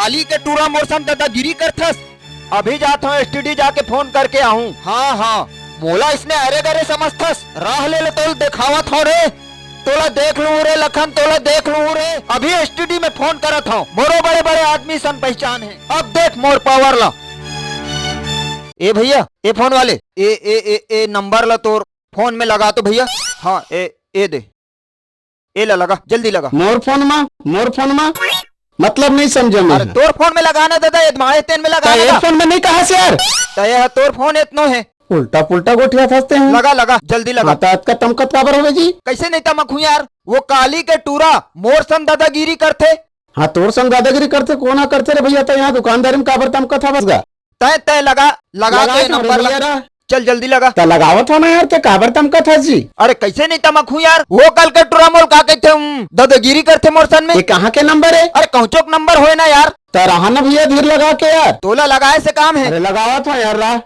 काली के टूरा मोर सम दादागिरी करथस। अभी जात हूँ एसटीडी जाके फोन करके आऊँ। हाँ हाँ मोला इसने अरे गरे समझथस। राह ले तोल देखावत हो रे। तोला देख लूँ रे लखन, तोला देख लूँ रे। अभी एसटीडी में फोन करत हूँ। मोरो बड़े बड़े आदमी सन पहचान है। अब देख मोर पावर ला। ए भैया ए फोन वाले ए नंबर ला तोर फोन में लगा तो भैया। हाँ ए दे ए ला लगा जल्दी लगा। मोर फोन में मतलब नहीं समझे मैं। अरे तोर फोन में लगाना दादा, तुम्हारे तेन में लगाना। ये फोन में नहीं कहा से यार। तोर फोन इतनो है। उल्टा पुल्टा गोठिया फंसते हैं। लगा लगा जल्दी लगा। का तमकत काबर होगे जी? कैसे नहीं तमक हूँ यार। वो काली के टूरा मोर संग दादागिरी करते। हाँ तोर संग दादागिरी करते कोना करते रे भैया। तो यहाँ दुकानदारी में काबर तमकत था बसगा। तय लगा नंबर लगा। चल जल्दी लगा। तो लगावत हो ना यार। ते काबर तमकत है जी? अरे कैसे नहीं तमक हूँ यार। वो कल के टूरा मोल का कहते दादागिरी करते मोर सन में। ये कहाँ के नंबर है? अरे कौचोक नंबर होए ना यार। तो रहा ना भैया धीर लगा के यार। तोला लगाए से काम है। अरे लगावत हो यार रहा।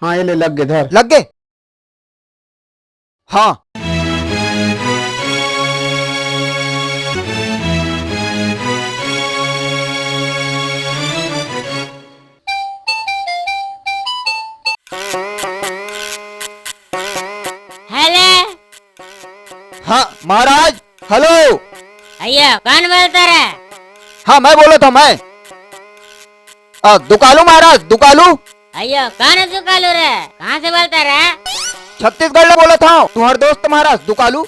हाँ ये ले लग गए धर। लग गए। हाँ हेलो। हाँ महाराज हेलो। अयो कौन बोलता रे? हाँ मैं बोला था मैं दुकालू महाराज दुकालू। अयो कौन है दुकालू रे? कहाँ से बोलता रे? छत्तीसगढ़ में बोला था तुम्हारे दोस्त महाराज दुकालू।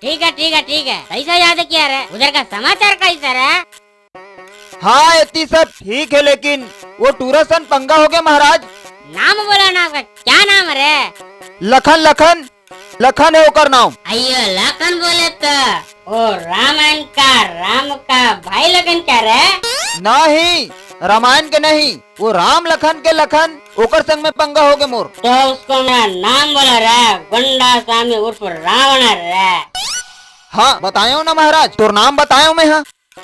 ठीक है कैसा याद किया रे? उधर का समाचार कैसा रे? हाँ इतनी सब ठीक है लेकिन वो टूरसन पंगा हो गया महाराज। नाम बोला ना आपका। क्या नाम रे? लखन है ओकर नाम। अयो लखन बोले तो ओ रामायण का राम का भाई लखन क्या रे? नहीं रामायण के नहीं, वो राम लखन के लखन ओकर संग में पंगा हो गए मोर। तो उसको मेरा नाम बोला रे गुंडा स्वामी उर्फ रावण रे। हाँ बतायो ना महाराज, तोर नाम बतायो मैं।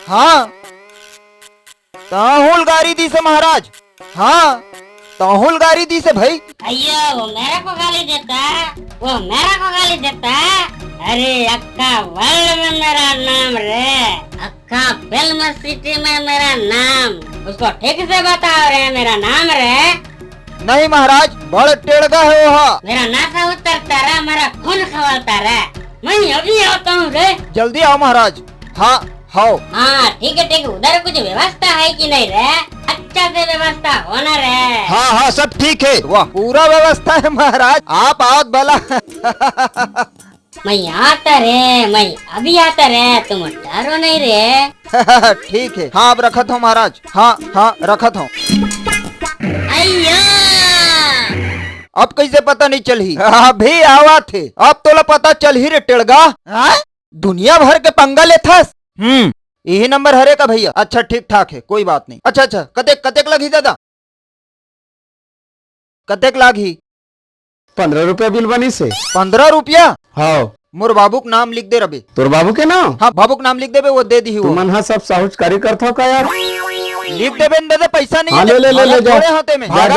हाँ ताहुल गारी दी से महाराज। हाँ ताहुल गारी दी से भाई। अयो वो मेरे को गाली देता। अरे अक्का वर्ल्ड में मेरा नाम रे। अक्का फिल्म सिटी में मेरा नाम। उसको ठीक से बताओ रे मेरा नाम रे। नहीं महाराज बड़ टेढ़गा है वो। मेरा नासा उतरता रे, मेरा खून खवालता रे। मैं अभी आता हूँ रे। जल्दी आओ महाराज। हाँ हाँ ठीक है उधर कुछ व्यवस्था है कि नहीं रे? अच्छा से व्यवस्था होना रे। हाँ सब ठीक है। वाह पूरा व्यवस्था है महाराज, आप आओ भला। मैं अभी आता रे, तुम डरो नहीं रे। ठीक है। हाँ अब रखत हो महाराज। हाँ रखत हो। अयो अब कैसे पता नहीं चली? अभी आवा थे अब तोला पता चल ही रे टेढ़गा। दुनिया भर के पंगा लेथस। यही नंबर हरे का भैया। अच्छा ठीक ठाक है कोई बात नहीं। अच्छा कतेक लगी दादा? कतेक लागी? 15 रुपया बिल बनी से। 15 रुपया? हाँ मोर बाबू का नाम लिख दे रबे। तोर बाबू के नाम? हाँ बाबू का नाम लिख देबे, वो दे दी। तुमन हाँ सब साहूकारी करथो का यार? लिख देबे न दादा, पैसा नहीं। हाँ ले जा। हाथे में हाँ, जा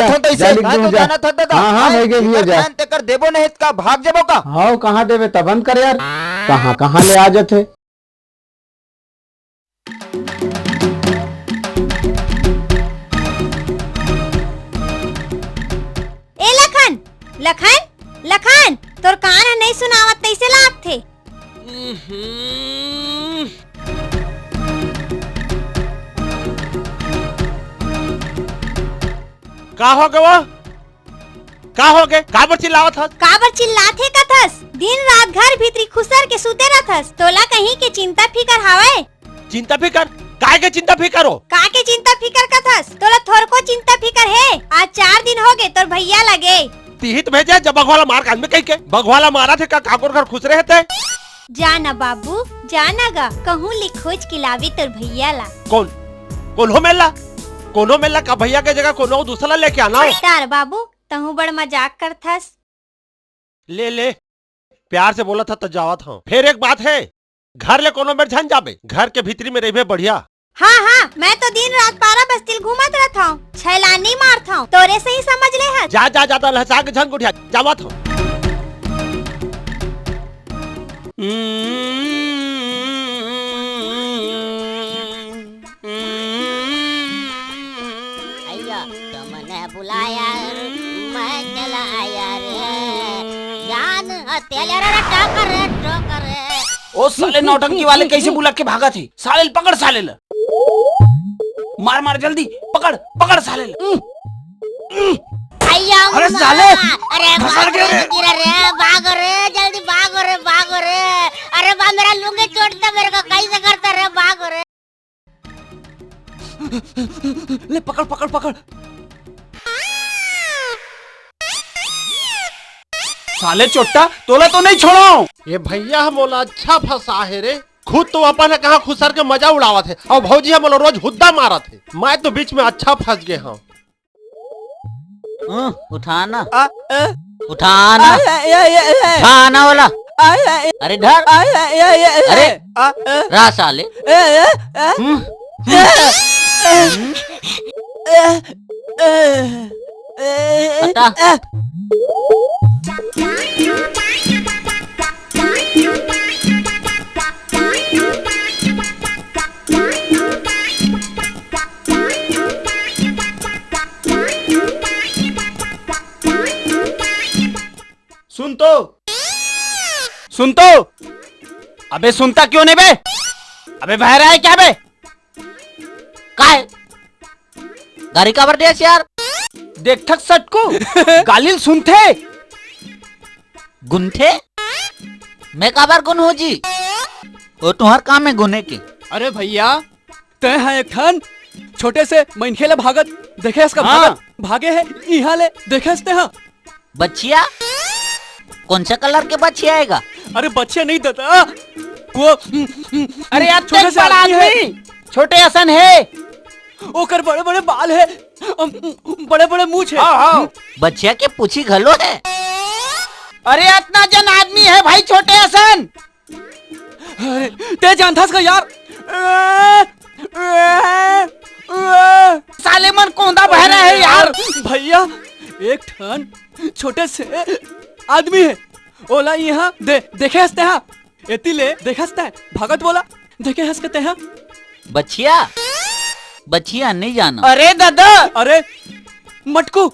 लिख दूं, जा। जाना था दादा। हाँ भेगे भैया जा। तेकर देबो नहीं इसका भाग जबो का। हाँ कहाँ देवे तब बंद कर यार। कहाँ ले आ जाते। ए लखन तोर कान नहीं सुनावत कैसे लाग थे? का हो गए काबर चिल्लावत हस? काबर चिल्लाथे कथस? दिन रात घर भीतरी खुसर के सुते रहथस। तोला कहीं के चिंता फिकर हावे? चिंता फिकर काय के चिंता फिकर हो? का के चिंता फिकर कथस? तोला थोर को चिंता फिकर है? आज 4 दिन हो गए तोर भैया लगे। तिहित भेजे जब बगवाला मार कान में कहीं के बगवाला मारा थे का काकोर घर खुश रहे थे। जाना बाबू जाना गा कहूँ लिख खोज खिलावी तोर भैया ला। कोनो मेला का भैया के जगह कोनो दूसरा लेके आना हो। तार बाबू तहु बड़ मजाक करथस। ले प्यार से बोला था तो जावत हूँ। फिर एक बात है, घर ले कोनो बेर झन जाबे, घर के भीतरी में रहिबे बढ़िया। हाँ हाँ, मैं तो दिन रात पारा बस्तिल घूमत रहता हूँ, छैलानी मारता हूँ, तोरे से ही समझ ले हत। जा जा जाता लहसा के झंग उठिया जावत हो। अय्या तुमने बुलाया मैं चला आया रे, जान हत्या रे टोकर। ओ साले नौटंकी वाले कैसे बुला के भागा थे? साले पकड़ साले ला। मार मार जल्दी पकड़ पकड़ साले ला। अय्या अरे साले, अरे फंसा गया रे। भागो रे जल्दी भागो रे। अरे बा मेरा लुंगी चोटता मेरे को कैसे करता रे, भागो रे। ले पकड़ पकड़ पकड़। साले चोट्टा तोला तो नहीं छोड़ो। ये भैया हम बोला अच्छा फंसा है रे। खुद तो अपन है कहाँ खुसर के मजा उड़ावा थे और भौजी हम रोज हुद्दा मारा थे। मैं तो बीच में अच्छा फंस गए हूँ। उठाना उठाना वाला। अरे धर। अरे रहा साले। हटा। सुन तो। अबे सुनता क्यों नहीं बे? अबे बहरा है क्या बे? काय गाड़ी का दिया यार। देख थक सटको गालिल सुनते गुनथे मैं काबर गुन हो जी। वो तुम्हार काम है गुने के। अरे भैया तय है एक ठन छोटे से मनखे ले भागत देखे इसका हाँ। भागत भागे है यहाँ ले देखे इसते हाँ। बच्चिया कौन सा कलर के बच्चिया आएगा? अरे बच्चे नहीं देता वो अरे यार छोटे से आदमी छोटे हसन है। ओकर बड़े बड़े बाल है, बड़े बड़े मूछ है। हाँ। बच्चिया के पूछी घलो है। अरे इतना जन आदमी है भाई छोटे हसन। अरे ते जानता इसका यार। साले मन कौंदा बहरा है यार। भैया एक ठन छोटे से आदमी है ओला यहाँ देखे हंसते हैं एती ले देखे हंसता है भागत बोला देखे हंसते हैं। बच्चिया बच्चिया नहीं जाना। अरे दादा। अरे मटकू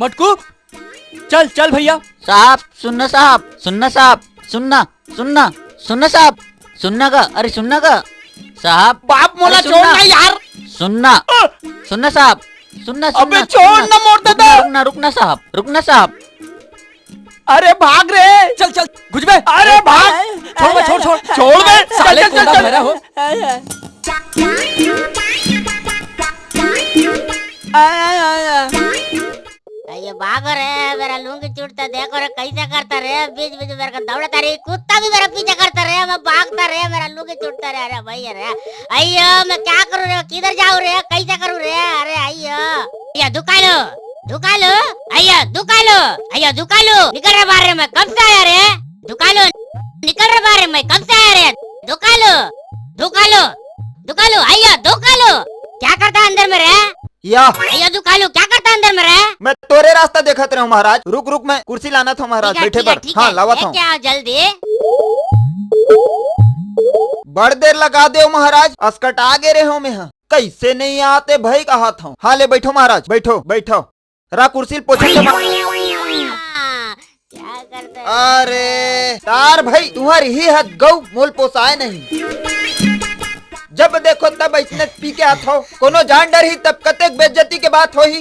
मटकू चल चल भैया। साहब सुनना साहब सुनना साहब सुनना सुनना सुनना साहब सुनना का। अरे सुनना का साहब। बाप मोला अरे छोड़ना यार। सुनना सुनना साहब सुनना। अबे छोड़ ना मोड़ दादा। रुकना रुकना साहब रुकना साहब। अरे भाग रे। चल चल गुज बे। अरे भाग। छोड़ बे छोड़ छोड़ छोड़ बे। साले चल, चल, कोंदा चल, भरा हो। अये भागो रे मेरा लुंगी चूटता देखो रे कैसे करता रे, बीच बीच मेरे को दौड़ता रे, कुत्ता भी मेरा पीछा करता रे, मैं भागता रे मेरा लुंगी चूटता रे। अरे भैया रे अयो मैं क्या करूँ रे, किधर जाऊँ रे, कैसे करूँ रे। अरे अयो अयो दुकालो दुकालो अयो दुकालो अयो दुकालो निकल रे बाहर रे, मैं कब से आया रे दुकालो, निकल रे बाहर मैं कब से आया रे दुकालो दुकालो दुकालो अयो दुकालो क्या करता अंदर में रे। या अयो दुकालो क्या करता अंदर में रे। मैं तोरे रास्ता देखत रहा हूँ महाराज। रुक रुक मैं कुर्सी लाना था महाराज, बैठे पर। हाँ लावा था। क्या जल्दी बड़ देर लगा दे महाराज, अस्कट आगे रहे हो मैं। हाँ कैसे नहीं आते भाई कहा था। हाँ ले बैठो महाराज, बैठो बैठो। रा कुर्सी पोछे तो क्या करते। अरे तार भाई तुम्हारी ही हद गौ मोल पोसाए नहीं। जब देखो तब ऐसने पी के हाथ हो, कोनो जान डर ही तब कतेक बेइज्जती के बात हो ही।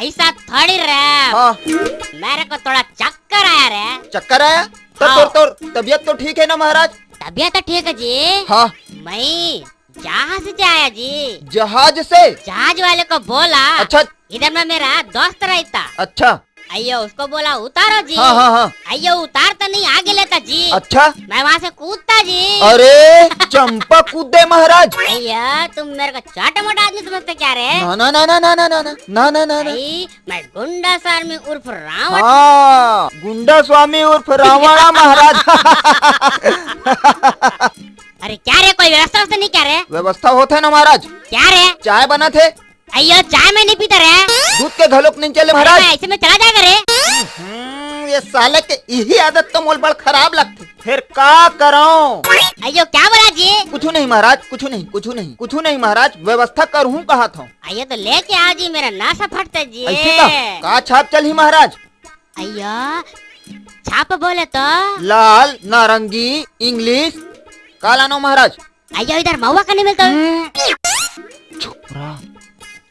ऐसा थोड़ी रे। हाँ मेरे को थोड़ा चक्कर आया रे। चक्कर आया तो हाँ। तोर तबियत तो ठीक है ना महाराज। तबियत तो ठीक है जी। हाँ मैं जहाज से आया जी। जहाज से। जहाज वाले को बोला अच्छा इधर में मेरा दोस्त रहता। अच्छा। अयो उसको बोला उतारो जी। हाँ हाँ हाँ। अयो उतारता नहीं आगे लेता जी। अच्छा मैं वहाँ से कूदता जी। अरे चंपा कूद दे महाराज। अयो तुम मेरे को छोटा मोटा आदमी समझते क्या रे। ना ना ना ना ना ना ना ना ना ना ना। मैं गुंडा स्वामी उर्फ रावण। हाँ गुंडा स्वामी उर्फ रावणा महाराज। अरे क्या रे, कोई व्यवस्था नहीं क्या रे? व्यवस्था होता है ना महाराज। क्या रे? चाय बना थे। अयो चाय में नहीं पीता रे। दूध के घलोक नहीं चले अरे महाराज। ऐसे में चला जाएगा रे। ये साले के यही आदत तो मोल बड़ खराब लगती। फिर का करो? अयो क्या बोला जी? कुछ नहीं महाराज, कुछ नहीं महाराज, व्यवस्था करूँ कहा था। अयो तो लेके आओ जी, मेरा नासा फटता जी। ऐसे का छाप चली महाराज? अयो छाप बोले तो लाल, नारंगी, इंग्लिश काला नो महाराज। अयो इधर महुआ का नहीं मिलता। छोरा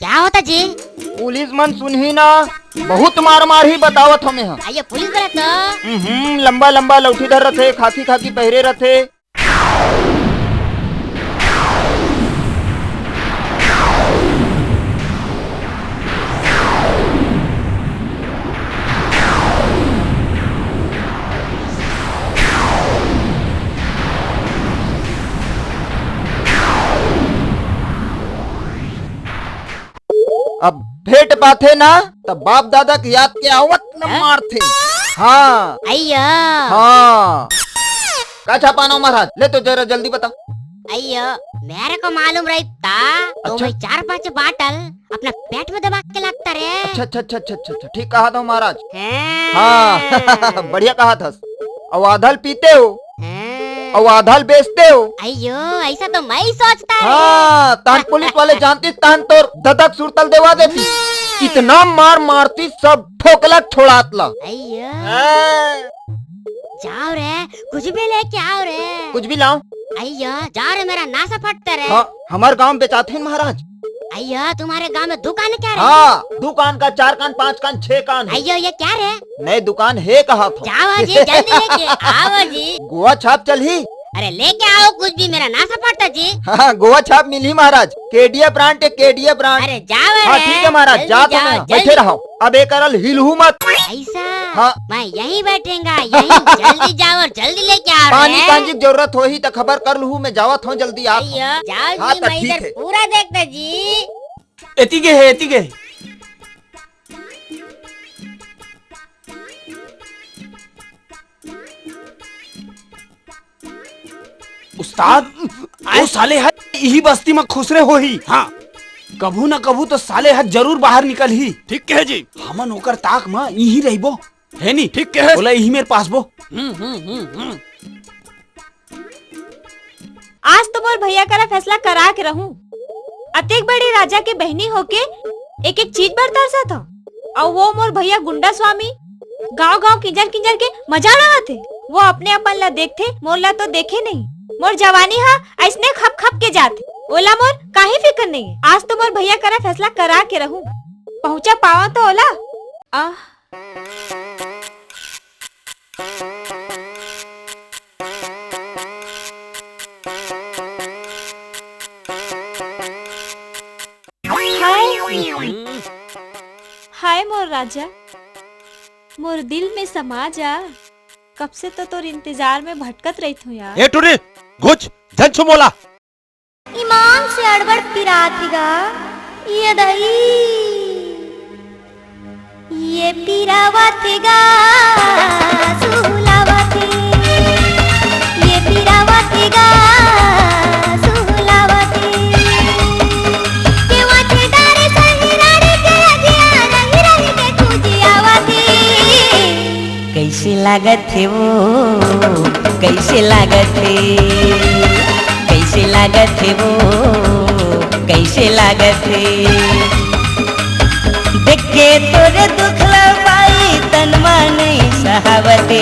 क्या होता जी? पुलिस मन सुनही ना, बहुत मार ही बतावत हमें। अयो पुलिस बोले तो लंबा लंबा लौठी धर रथे, खाकी पहरे रथे। अब भेंट पाथे ना तब बाप दादा की याद के आवत न मार थे। हाँ अयो हाँ का छापाना महाराज? ले तो जरा जल्दी बता। अयो मेरे को मालूम रहता तो अच्छा। मैं 4-5 बाटल अपना पेट में दबा के लगता रे। अच्छा ठीक कहा था महाराज। हाँ। हाँ बढ़िया कहा था। और आधल पीते हो हाँ। और आधल बेचते हो। अयो ऐसा तो मैं ही सोचता है। हाँ तान पुलिस वाले जानती तान तो ददक सुरतल देवा देती। इतना मारती सब ठोकला छोड़ातला। अयो हाँ, जाओ रे, कुछ भी लेके आओ रे। कुछ भी लाओ। अयो जाओ रे, मेरा नासा फटता रे। हाँ हमारे गांव में बेचाते हैं महाराज। अयो तुम्हारे गांव में दुकान क्या रे? हाँ दुकान का 4 कान 5 कान 6 कान है। अयो ये क्या रे? नई दुकान है कहा था। जाओ जी जल्दी लेके आओ जी। गोवा छाप चली। अरे लेके आओ कुछ भी, मेरा नासा फटता जी। हाँ गोवा छाप मिली महाराज। केडिया ब्रांड है, केडिया ब्रांड। अरे जाओ हाँ रे। ठीक है महाराज, जा तो मैं बैठे रहो। अब एक करल हिलहू मत। ऐसा हाँ। मैं यहीं बैठेगा यहीं। जल्दी जाओ और जल्दी लेके आओ पानी रे। कांजी की जरूरत हो ही तो खबर कर लू, मैं जावत हूँ जल्दी आप। अयो जाओ हाँ, जी, तो मैं ठीक इधर है। पूरा देखता जी। एती के उस्ताद ओ साले है यही बस्ती में खुसरे हो ही। हाँ कभू न कभू तो साले है जरूर बाहर निकल ही। ठीक है जी, हमन होकर ताक में यही रहिबो है नी। ठीक है बोला यही मेरे पास बो। आज तो मोर भैया करा फैसला करा के रहूं। अतेक बड़े राजा के बहनी होके एक एक चीज बरतर सा था। और वो मोर भैया गुंडा स्वामी गांव किंजर के मजा उड़ावा थे। वो अपने अपन ला देखते, मोर ला तो देखे नहीं। मोर जवानी हा ऐसने खप के जाते। ओला मोर काहे फिक्र नहीं है। आज तो मोर भैया करा फैसला करा के रहूं। पहुंचा पावा तो ओला। हाय मोर राजा, मोर दिल में समा जा। कब से तो तोर इंतजार में भटकत रही थू यार। ए टुरी घुच जंछु मोला। ईमान से अड़बड़ पिरातीगा ये दही ये पिरावतीगा सुहुलावती ये पिरावतीगा सुहुलावती के वाथे डारे सहिरारे के अजिया रही रही के खुजियावती। कैसे लागत है वो, कैसे लागत है, कैसे लागत है वो, कैसे लागत है। देख के तोरे दुखला पाई तनमा नहीं सहावते।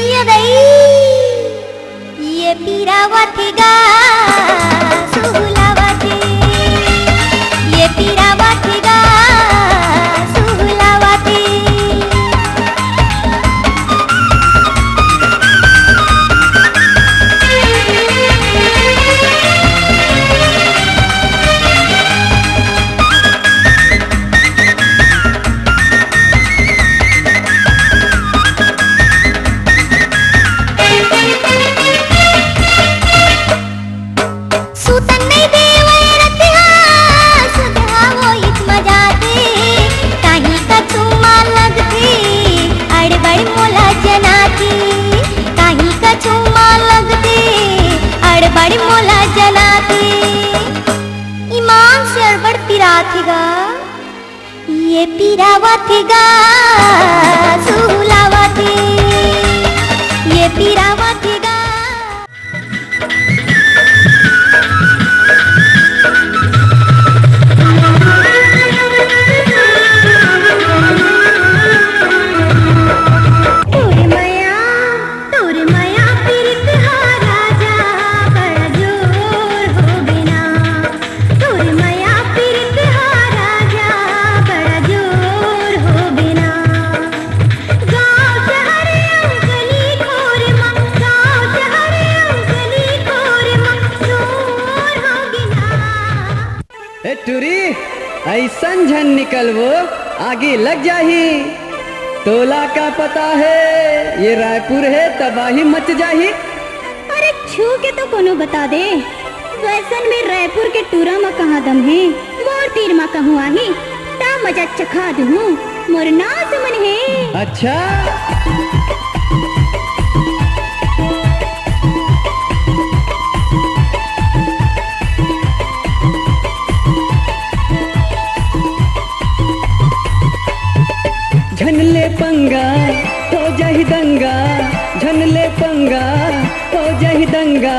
ये दई ये पीरावती गा सुहुलावती ये पीरावती गा सुहुलावती। राथिगा ये पीरावथिगा सुलावथी ये पीरावथिगा टूरी ऐसन झन निकल वो आगे लग जाही तोला का पता है ये रायपुर है तबाही मच जाही। अरे छू के तो कोनो बता दे वैसन में रायपुर के टूरा में कहाँ दम है मोर तीर में कहूँ आही ता मजा चखा दूँ मोर नाज मन है। अच्छा झनले पंगा हो जाही दंगा झनले पंगा हो जाही दंगा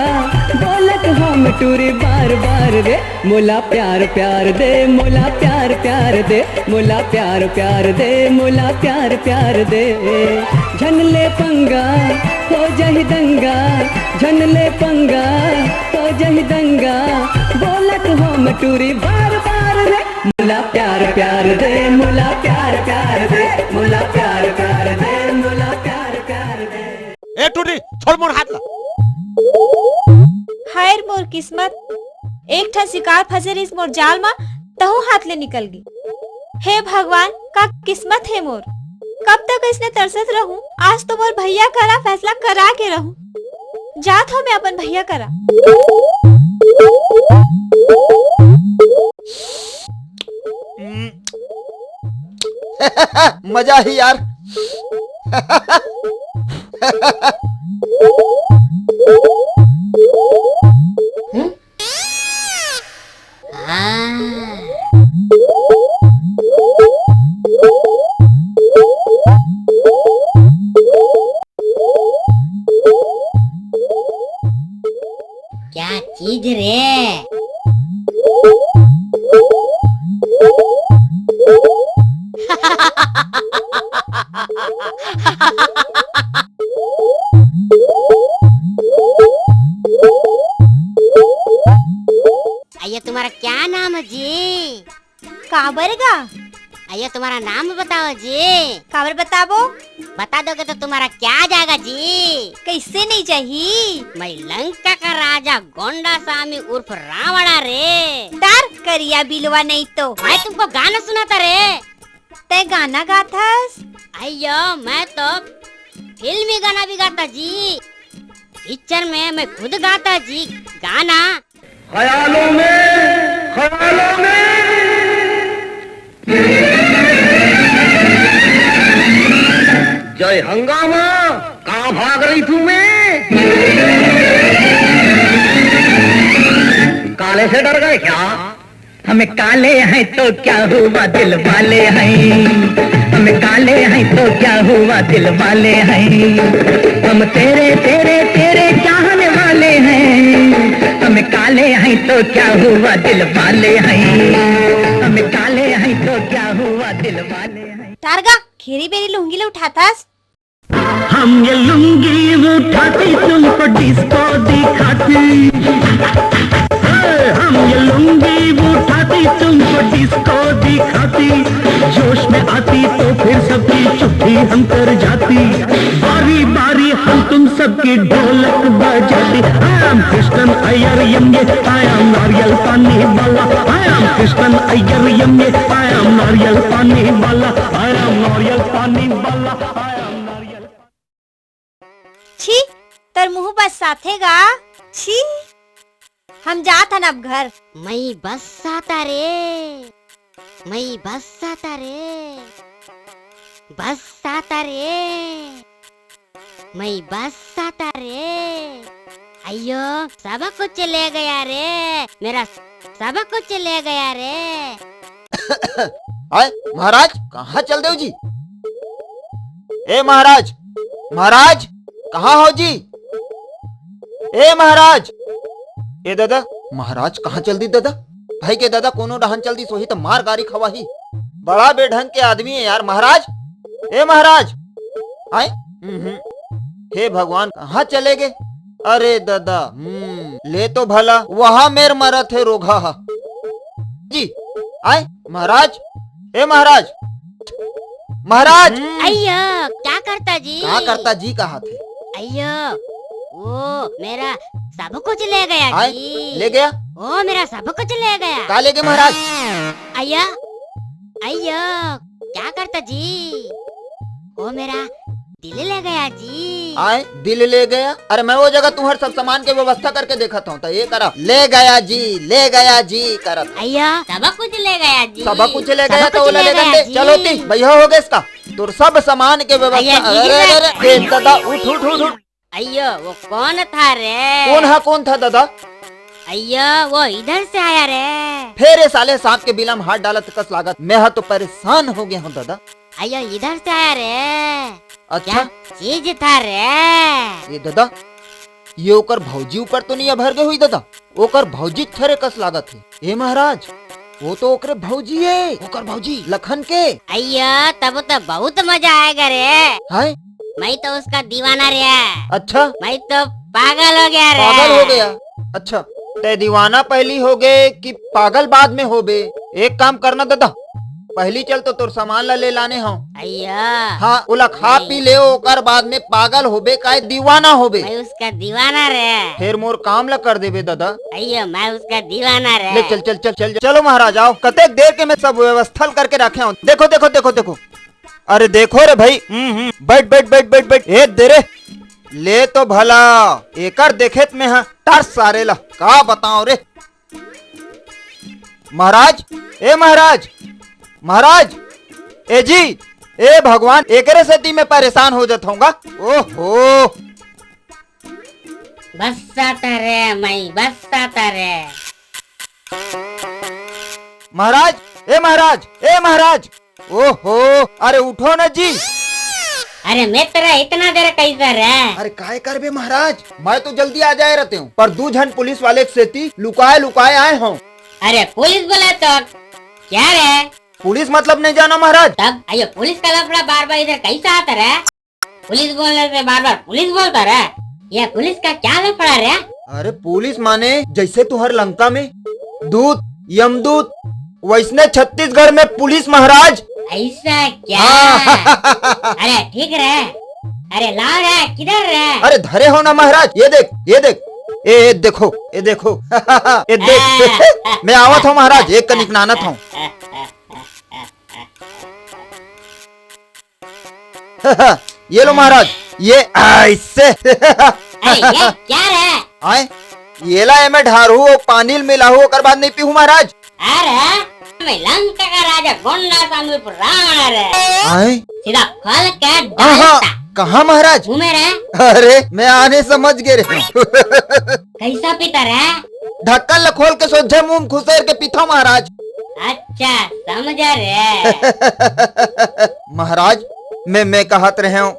बोलत हम टूरी बार बार दे मोला प्यार प्यार दे मोला प्यार प्यार दे मोला प्यार प्यार दे मोला प्यार प्यार दे। झनले पंगा हो जाही दंगा झनले पंगा हो जाही दंगा बोलत हम टूरी बार बार दे मोला प्यार प्यार दे मोला प्यार प्यार दे मोला प्यार प्यार दे मोला प्यार प्यार दे। ए टूटी छोड़ मोर हाथ ला। हायर मोर किस्मत एक ठा शिकार फंसे रही मोर जाल में तहु हाथ ले निकल गई। हे भगवान का किस्मत है मोर कब तक इसने तरसत रहूं आज तो मोर भैया करा फैसला करा के रहूं जात हो मैं अपन भैया करा। मजा ही यार। क्या चीज रे आइए तुम्हारा क्या नाम है जी? काबर गा आइए तुम्हारा नाम बताओ जी। काबर बताबो बता दोगे तो तुम्हारा क्या जाएगा जी? कैसे नहीं चाहिए मैं लंका का राजा गोंडा स्वामी उर्फ रावणा रे। डर करिया बिलवा नहीं तो मैं तुमको गाना सुनाता रे। ते गाना गाथस? अयो मैं तो फिल्मी गाना भी गाता जी पिक्चर में मैं खुद गाता जी गाना। ख्यालों में जय हंगामा कहाँ भाग रही तू मैं काले से डर गए क्या? हमें काले हैं तो क्या हुआ दिल वाले हैं हमें काले हैं तो क्या हुआ दिल वाले हैं हम तेरे तेरे तेरे चाहने वाले हैं हमें काले हैं तो क्या हुआ दिल वाले हैं हमें काले हैं तो क्या हुआ दिल वाले हैं। टारगा खेरी बेरी लुंगी ले उठातास? हम ये लुंगी उठाती तुमको डिस्को दिखाती हम ये लुंगी उठाती तुमको डिस्को दिखाती जोश में आती तो फिर सबकी चुप्पी हम कर जाती बारी बारी हम तुम सबकी ढोलक बजाती। I am Krishnan Iyer यम्ये I am नारियल पानी वाला I am Krishnan Iyer यम्ये I am नारियल पानी वाला I am नारियल पानी वाला I am नारियल। छी तर मुंह बस साथेगा छी हम जात हन अब घर। मैं बस आता रे मैं बस आता रे बस आता रे मैं बस आता रे। अयो सब कुछ ले गया रे मेरा सब कुछ ले गया रे। आए महाराज कहाँ चल दे जी? ए महाराज, महाराज कहाँ हो जी? ए महाराज, ए दादा महाराज कहाँ चल दी दादा? भाई के दादा कोनो डहन चल दी सोही तो मार गारी खवाही। बड़ा बेढंग के आदमी है यार महाराज। ए महाराज आए हे भगवान कहाँ चले गए? अरे दादा ले तो भला वहाँ मेर मरत है रोगा जी। आए महाराज, ए महाराज, महाराज अय्यो क्या करता जी? क्या करता जी कहा थे? अय्यो वो मेरा सब कुछ ले गया आए जी। ले गया? ओ मेरा सब कुछ ले गया। का ले गए महाराज? अय्या अय्यो क्या करता जी? ओ मेरा दिल ले गया जी। आए दिल ले गया? अरे मैं वो जगह तुम्हारे सब सामान के व्यवस्था करके देखा था तो ये करा ले गया जी, ले गया जी करत। अय्या सब कुछ ले गया जी। सब कुछ ले गया तो कुछ ले ले गया गया दे। चलो ती भैया हो गए इसका तो सब सामान के व्यवस्था। अय्या, जी, अरे जी, अरे जी। दादा उठ उठ उठ उठ। अय्यो वो कौन था रे? कौन था दादा? अय्यो वो इधर से आया रे। फिर ये साले सांप के बिला में हाथ डाला तो कस लागत। मैं तो परेशान हो गया हूँ दादा। अय्यो इधर से आया रे। अच्छा क्या चीज था रे? ये दादा ये ओकर भौजी ऊपर तो नहीं भर गए हुई दादा? ओकर भौजी थरे कस लागत है। ए महाराज वो तो ओकरे भौजी है, ओकर भौजी लखन के। अय्यो तब तो बहुत मजा आएगा रे। हाय मैं तो उसका दीवाना रे। अच्छा मैं तो पागल हो गया रे। पागल हो गया? अच्छा ते दीवाना पहली हो गए कि पागल बाद में हो बे? एक काम करना दादा पहली चल तो तोर सामान ला ले लाने हो। अय्या हाँ उला खा पी ले ओकर बाद में पागल होबे काय दीवाना होबे? मैं उसका दीवाना रे। फिर मोर काम ला कर देबे दादा। अय्यो मैं उसका दीवाना रे। ले चल चल चल चल चलो महाराज आओ। कतेक देर के मैं सब व्यवस्था करके रखे हूँ। देखो देखो देखो देखो। अरे देखो रे भाई बैठ बैठ बैठ बैठ बैठ। ए दे रे ले तो भला एकर देखेत में हाँ टर्स सारे ला का बताओ रे महाराज। ए महाराज, महाराज ए जी, ए भगवान एकरे से मैं परेशान हो जाता हूँ। ओहो बस आता रे मैं बस आता रे। महाराज, ए महाराज, ए महाराज। ओहो अरे उठो ना जी। अरे मित्र इतना देर कैसा रे? अरे काय कर बे महाराज मैं तो जल्दी आ जाए रहते हूँ पर 2 जन पुलिस वाले से लुकाए लुकाए आए हूँ। अरे पुलिस बोले तो क्या रे? पुलिस मतलब नहीं जाना महाराज? तब अयो पुलिस का लफड़ा बार बार इधर कैसा आता रे? पुलिस बोलने से बार बार पुलिस बोलता रे। ये पुलिस का क्या लफड़ा रे? अरे पुलिस माने जैसे तुहर लंका में दूत यमदूत वैसने छत्तीसगढ़ में पुलिस महाराज। ऐसा क्या? अरे ठीक रे। अरे लाओ रे किधर रे? अरे धरे हो ना महाराज। ये देख ये देख ए देखो ये देखो ये देख मैं आवत हूँ महाराज एक कनिक नानत हूँ। ये लो महाराज ये ऐसे। अरे ये क्या रे? आए ये ला मैं ढारू और पानी मिलाहू ओकर बाद नहीं पीहू महाराज। अरे मैं लंका का राजा गोंडा सामने पर रावण रे। आए सीधा खोल के डालता। कहाँ महाराज? मुँह में रे। अरे मैं आने समझ गए रे। कैसा पीता रे? ढक्कन ला खोल के सोझे मुंह खुसेर के पीता महाराज। अच्छा समझा रे। महाराज मैं कहत रहे हूँ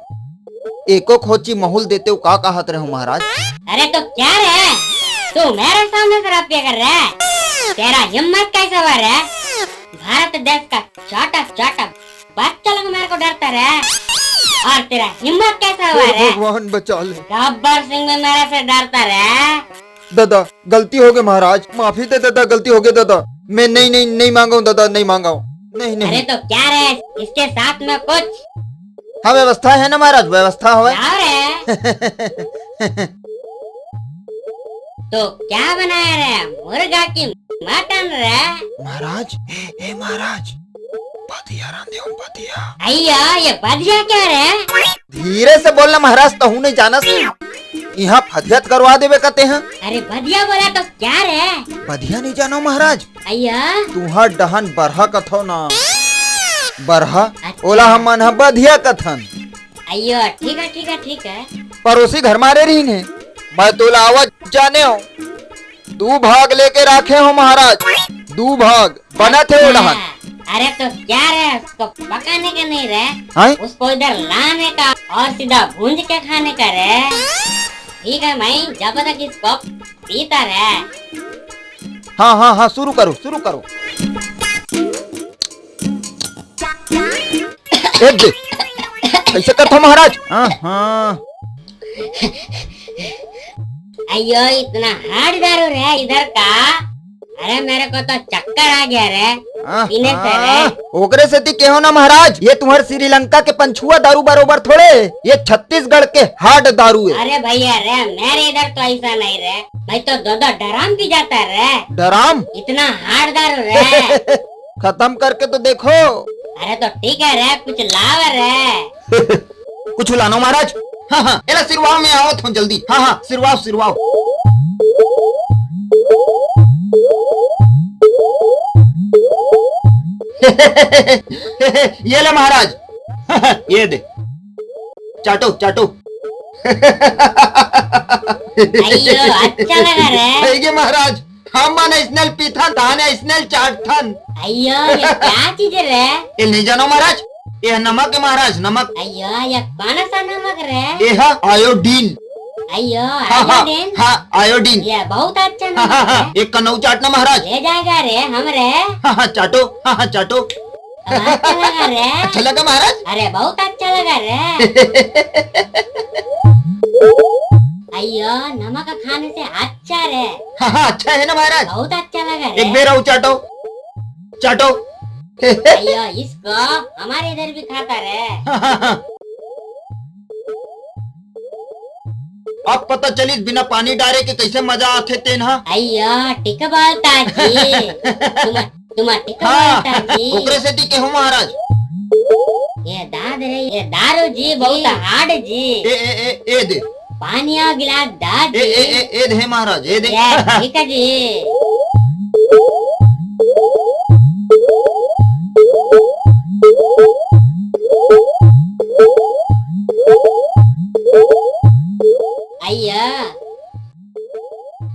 एको खोची महूल देते हो का कहत रहे हूँ महाराज? अरे तो क्या रे तू मेरे सामने से रपिया कर रहा? तेरा हिम्मत कैसा हुआ रे? भारत देश का छोटा छोटा बच्चा लोग मेरे को डरता रे और तेरा हिम्मत कैसा हुआ रे? भगवान बचा ले। गब्बर सिंह भी मेरे से डरता रे। दादा गलती हो गई महाराज माफी दे दादा गलती हो गई दादा। मैं नहीं मांगा हूँ दादा नहीं मांगा हूँ नहीं। अरे तो क्या रे इसके साथ में कुछ? हाँ व्यवस्था है ना महाराज व्यवस्था हो। तो क्या बनाया रे? मुर्गा की मटन रे? महाराज ए महाराज बधिया रांधे हूँ बधिया। अय्या ये बधिया क्या रे? धीरे से बोलना महाराज तो हूँ नहीं जाना यहाँ फदियत करवा देवे कहते हैं। अरे बधिया बोला तो क्या रे? बधिया नहीं जानो महाराज। अय्या तुहार डहन बरहा कथो ना बरहा ओला हम मन बधिया कथन। अय्यो ठीक है ठीक है ठीक है। पड़ोसी घर मारे रही ने मैं तोला आवाज जाने हो 2 भाग लेके रखे हो महाराज 2 भाग बना थे वो डहन अरे तो क्या रे, उसको पकाने का नहीं रे, हाँ? उसको इधर लाने का और सीधा भूंज के खाने का रे। ठीक है भाई, जब तक इसको पीता रे। हाँ हाँ हाँ, शुरू करो शुरू करो। एक दे कैसे करता महाराज? हाँ हाँ। अयो इतना हार्ड दारू रे इधर का। अरे मेरे को तो चक्कर आ गया रे पीने से रे। ओकरे से केहो ना महाराज, ये तुम्हारे श्रीलंका के पंछुआ दारू बरोबर थोड़े, ये छत्तीसगढ़ के हार्ड दारू है। अरे भैया रे, मेरे इधर तो ऐसा नहीं रे, मैं तो दो ड्राम पी जाता रे। ड्राम? इतना हार्ड दारू रे। खत्म करके तो देखो। अरे तो ठीक है रे, कुछ लाव रे। कुछ लानो महाराज। हाँ हाँ, एला सिरवाओ में आओ थो जल्दी। हाँ हाँ, सिरवाओ सिरवाओ। ये ले महाराज। ये दे, चाटो चाटो। अयो अच्छा लगा रे। ये महाराज, हम नेशनल पीथन था नेशनल चाटथन। अयो ये क्या चीज रे? ये नहीं जानो महाराज, ये नमक है महाराज, नमक। अयो ये कौन सा नमक रे? ये है आयोडीन। अयो हाँ आयोडीन? हाँ आयोडीन। ये बहुत अच्छा हाँ हाँ नमक हाँ, है। एक कनौ चाटना महाराज। ले जाएगा रे हमरे। हाँ हाँ चाटो, हाँ हाँ चाटो। अच्छा लगा रे। अच्छा लगा महाराज? अरे बहुत अच्छा लगा रे। अयो नमक खाने से अच्छा रे। हाँ हाँ अच्छा है ना महाराज? बहुत अच्छा लगा रे। एक बेर आओ चाटो चाटो। अयो इसको हमारे इधर भी खाता रे। हाँ, हाँ, हाँ। अब पता चली बिना पानी डाले के कैसे मजा आते तेन। हाँ अयो टिक बोलता जी। तुम टिक हाँ, बोलता जी। ओकरे से टिके हो महाराज। ये दाद रे, ये दारू जी बहुत हार्ड जी। ए दे पानी और गिलास दाद जी। ए दे महाराज, ए दे। ठीक है जी। अय्या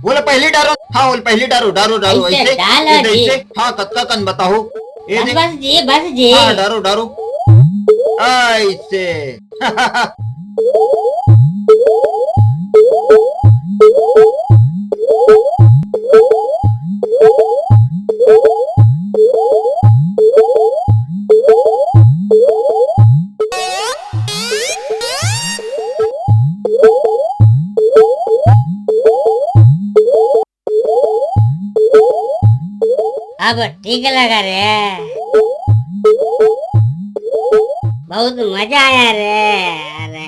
बोले पहले डारो। हाँ बोले पहले डारो डारो डारो ऐसे ऐसे डालो जी। ऐसे। हाँ कत्का कन बताओ। ए दे। बस जी बस जी। हाँ डारो डारो ऐसे। अब ठीक लगा रे, बहुत मजा आया रे। अरे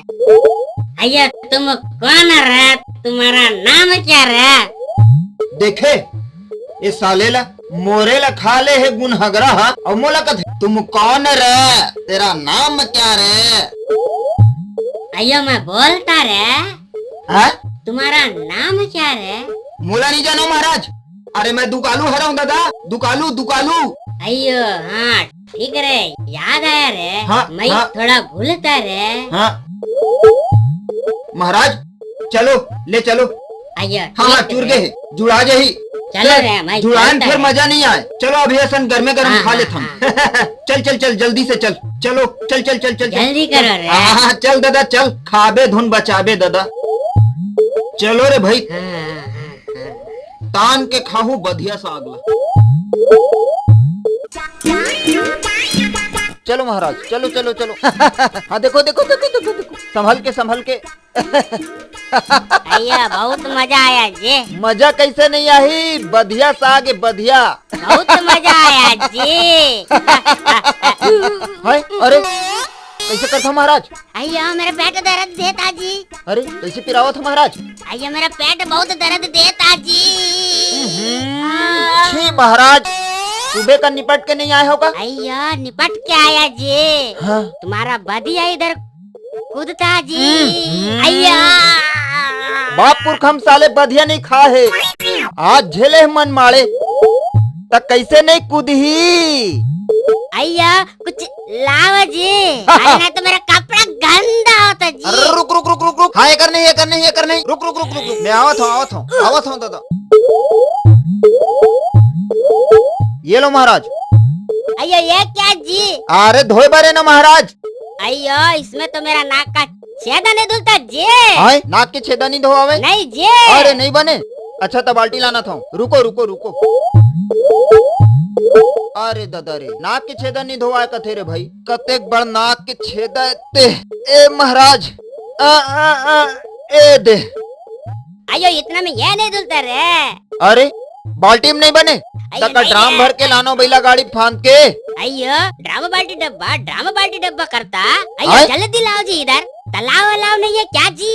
अय्या तुम कौन रे, तुम्हारा नाम क्या रे? देखे ये सालेला मोरेला खा ले है गुनहगरा और मोला कथे तुम कौन रे, तेरा नाम क्या रे? अय्या मैं बोलता रे। हाँ? तुम्हारा नाम क्या रे? मोला नहीं जानो महाराज। अरे मैं दुकालू हरा हूँ दादा, दुकालू दुकालू। अयो हाँ ठीक रे, याद आया रे। हाँ, मैं हाँ। थोड़ा भूलता रे। हाँ महाराज चलो ले चलो। अयो हाँ हाँ ठीक चुर रे। गए जुड़ा जही। चलो रे, मैं जुड़ान चलता फिर रे। मजा नहीं आए। चलो अभी ऐसा गर्मे गर्म हाँ, खा हाँ, लेते हम। चल चल चल जल्दी से चल। चलो चल चल चल चल जल्दी करो रे। हाँ हाँ चल दादा चल, खाबे धुन बचाबे दादा। चलो रे भाई, तान के खाहू बढ़िया सा अगला। चलो महाराज चलो चलो चलो। हाँ देखो देखो देखो देखो देखो, संभल के। अय्या बहुत मजा आया जी। मजा कैसे नहीं आई, बढ़िया सा आगे बढ़िया। बहुत मजा आया जी। है? अरे कैसे करता महाराज? अय्या मेरा पेट दर्द देता जी। अरे कैसे पिरावा था महाराज? अय्या मेरा पेट बहुत दर्द देता जी। छी महाराज, सुबह का निपट के नहीं आए होगा? अय्या निपट के आया जी। हाँ? तुम्हारा बदिया इधर कूदता जी। अय्या बाप पुरख हम साले बढ़िया नहीं खा है, आज झेले मन मारे तक कैसे नहीं कूदी। अय्या कुछ लाओ जी, नहीं तो मेरा कपड़ा गंदा होता जी। अरे रुक रुक रुक रुक रुक। हाँ ये करने रुक रुक रुक रुक। मैं आवत हूँ दादा। ये लो महाराज। अयो ये क्या जी? अरे धोए बारे ना महाराज। अयो इसमें तो मेरा नाक का छेदा नहीं धुलता जी। हाय नाक के छेदा नहीं धोआवे? नहीं जी। अरे नहीं बने। अच्छा तो बाल्टी लाना था। रुको रुको रुको। अरे दादा रे नाक के छेदा नहीं धोआ कथे रे भाई। कतेक बड़ नाक के छेदा ते। ए महाराज ए दे। अयो इतना में ये नहीं धुलता रे। अरे बाल्टी में नहीं बने तक ड्राम भर के लानो बैला गाड़ी फांद के। अयो ड्रामा बाल्टी डब्बा करता। अयो जल्दी लाओ जी इधर। तालाब वालाव नहीं है क्या जी?